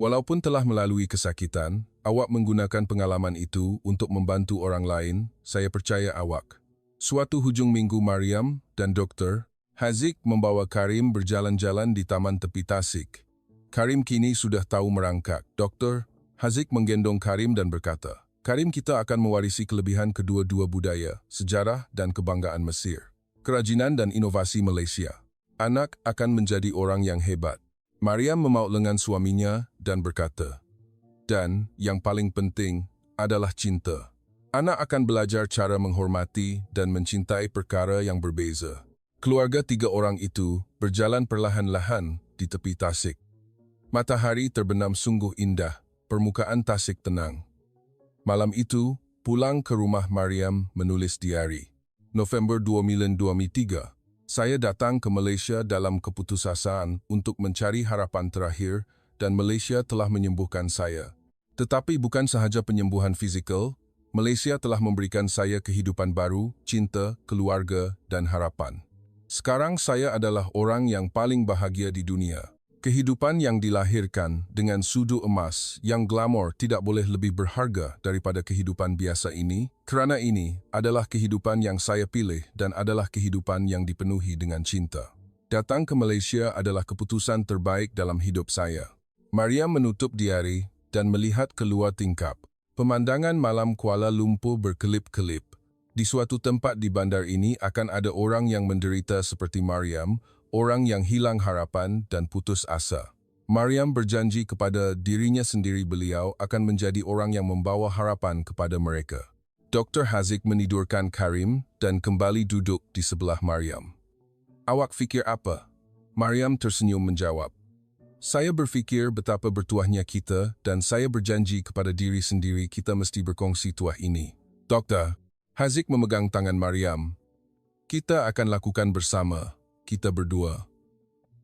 Walaupun telah melalui kesakitan, awak menggunakan pengalaman itu untuk membantu orang lain. Saya percaya awak. Suatu hujung minggu, Mariam dan Dr. Haziq membawa Karim berjalan-jalan di taman tepi Tasik. Karim kini sudah tahu merangkak. Dr. Haziq menggendong Karim dan berkata, Karim, kita akan mewarisi kelebihan kedua-dua budaya, sejarah dan kebanggaan Mesir. Kerajinan dan inovasi Malaysia. Anak akan menjadi orang yang hebat. Mariam memaut lengan suaminya dan berkata, dan yang paling penting adalah cinta. Anak akan belajar cara menghormati dan mencintai perkara yang berbeza. Keluarga 3 orang itu berjalan perlahan-lahan di tepi Tasik. Matahari terbenam sungguh indah, permukaan Tasik tenang. Malam itu, pulang ke rumah Mariam menulis diari. November 2023, saya datang ke Malaysia dalam keputusasaan untuk mencari harapan terakhir dan Malaysia telah menyembuhkan saya. Tetapi bukan sahaja penyembuhan fizikal, Malaysia telah memberikan saya kehidupan baru, cinta, keluarga, dan harapan. Sekarang saya adalah orang yang paling bahagia di dunia. Kehidupan yang dilahirkan dengan sudu emas yang glamor tidak boleh lebih berharga daripada kehidupan biasa ini, kerana ini adalah kehidupan yang saya pilih dan adalah kehidupan yang dipenuhi dengan cinta. Datang ke Malaysia adalah keputusan terbaik dalam hidup saya. Mariam menutup diari dan melihat keluar tingkap. Pemandangan malam Kuala Lumpur berkelip-kelip. Di suatu tempat di bandar ini akan ada orang yang menderita seperti Mariam, orang yang hilang harapan dan putus asa. Mariam berjanji kepada dirinya sendiri beliau akan menjadi orang yang membawa harapan kepada mereka. Dr. Haziq menidurkan Karim dan kembali duduk di sebelah Mariam. Awak fikir apa? Mariam tersenyum menjawab. Saya berfikir betapa bertuahnya kita dan saya berjanji kepada diri sendiri kita mesti berkongsi tuah ini. Dr. Haziq memegang tangan Mariam. Kita akan lakukan bersama. Kita berdua.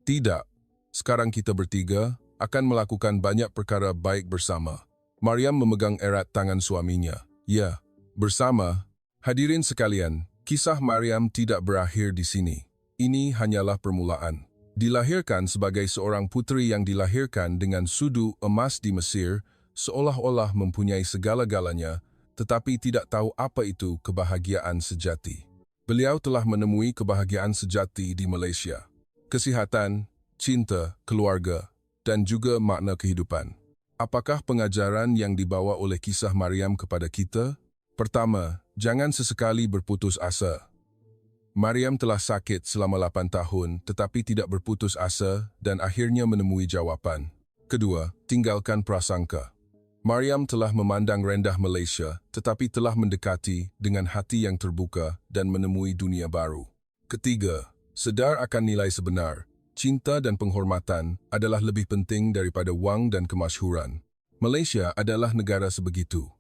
Tidak, sekarang kita bertiga akan melakukan banyak perkara baik bersama. Mariam memegang erat tangan suaminya. Ya, bersama. Hadirin sekalian, kisah Mariam tidak berakhir di sini. Ini hanyalah permulaan. Dilahirkan sebagai seorang putri yang dilahirkan dengan sudu emas di Mesir, seolah-olah mempunyai segala-galanya, tetapi tidak tahu apa itu kebahagiaan sejati. Beliau telah menemui kebahagiaan sejati di Malaysia. Kesihatan, cinta, keluarga, dan juga makna kehidupan. Apakah pengajaran yang dibawa oleh kisah Mariam kepada kita? Pertama, jangan sesekali berputus asa. Mariam telah sakit selama 8 tahun tetapi tidak berputus asa dan akhirnya menemui jawapan. Kedua, tinggalkan prasangka. Mariam telah memandang rendah Malaysia tetapi telah mendekati dengan hati yang terbuka dan menemui dunia baru. Ketiga, sedar akan nilai sebenar. Cinta dan penghormatan adalah lebih penting daripada wang dan kemasyhuran. Malaysia adalah negara sebegitu.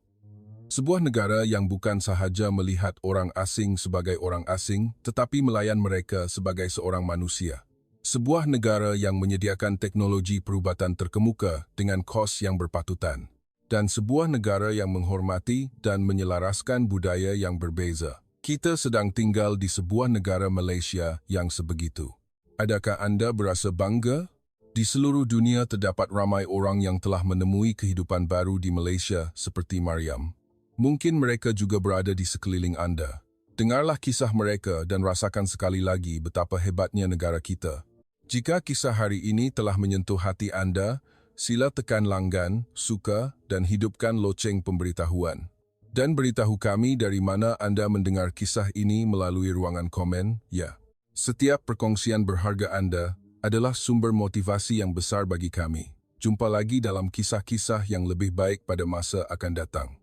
Sebuah negara yang bukan sahaja melihat orang asing sebagai orang asing tetapi melayan mereka sebagai seorang manusia. Sebuah negara yang menyediakan teknologi perubatan terkemuka dengan kos yang berpatutan. Dan sebuah negara yang menghormati dan menyelaraskan budaya yang berbeza. Kita sedang tinggal di sebuah negara Malaysia yang sebegitu. Adakah anda berasa bangga? Di seluruh dunia terdapat ramai orang yang telah menemui kehidupan baru di Malaysia seperti Mariam. Mungkin mereka juga berada di sekeliling anda. Dengarlah kisah mereka dan rasakan sekali lagi betapa hebatnya negara kita. Jika kisah hari ini telah menyentuh hati anda, sila tekan langgan, suka, dan hidupkan loceng pemberitahuan. Dan beritahu kami dari mana anda mendengar kisah ini melalui ruangan komen, ya. Setiap perkongsian berharga anda adalah sumber motivasi yang besar bagi kami. Jumpa lagi dalam kisah-kisah yang lebih baik pada masa akan datang.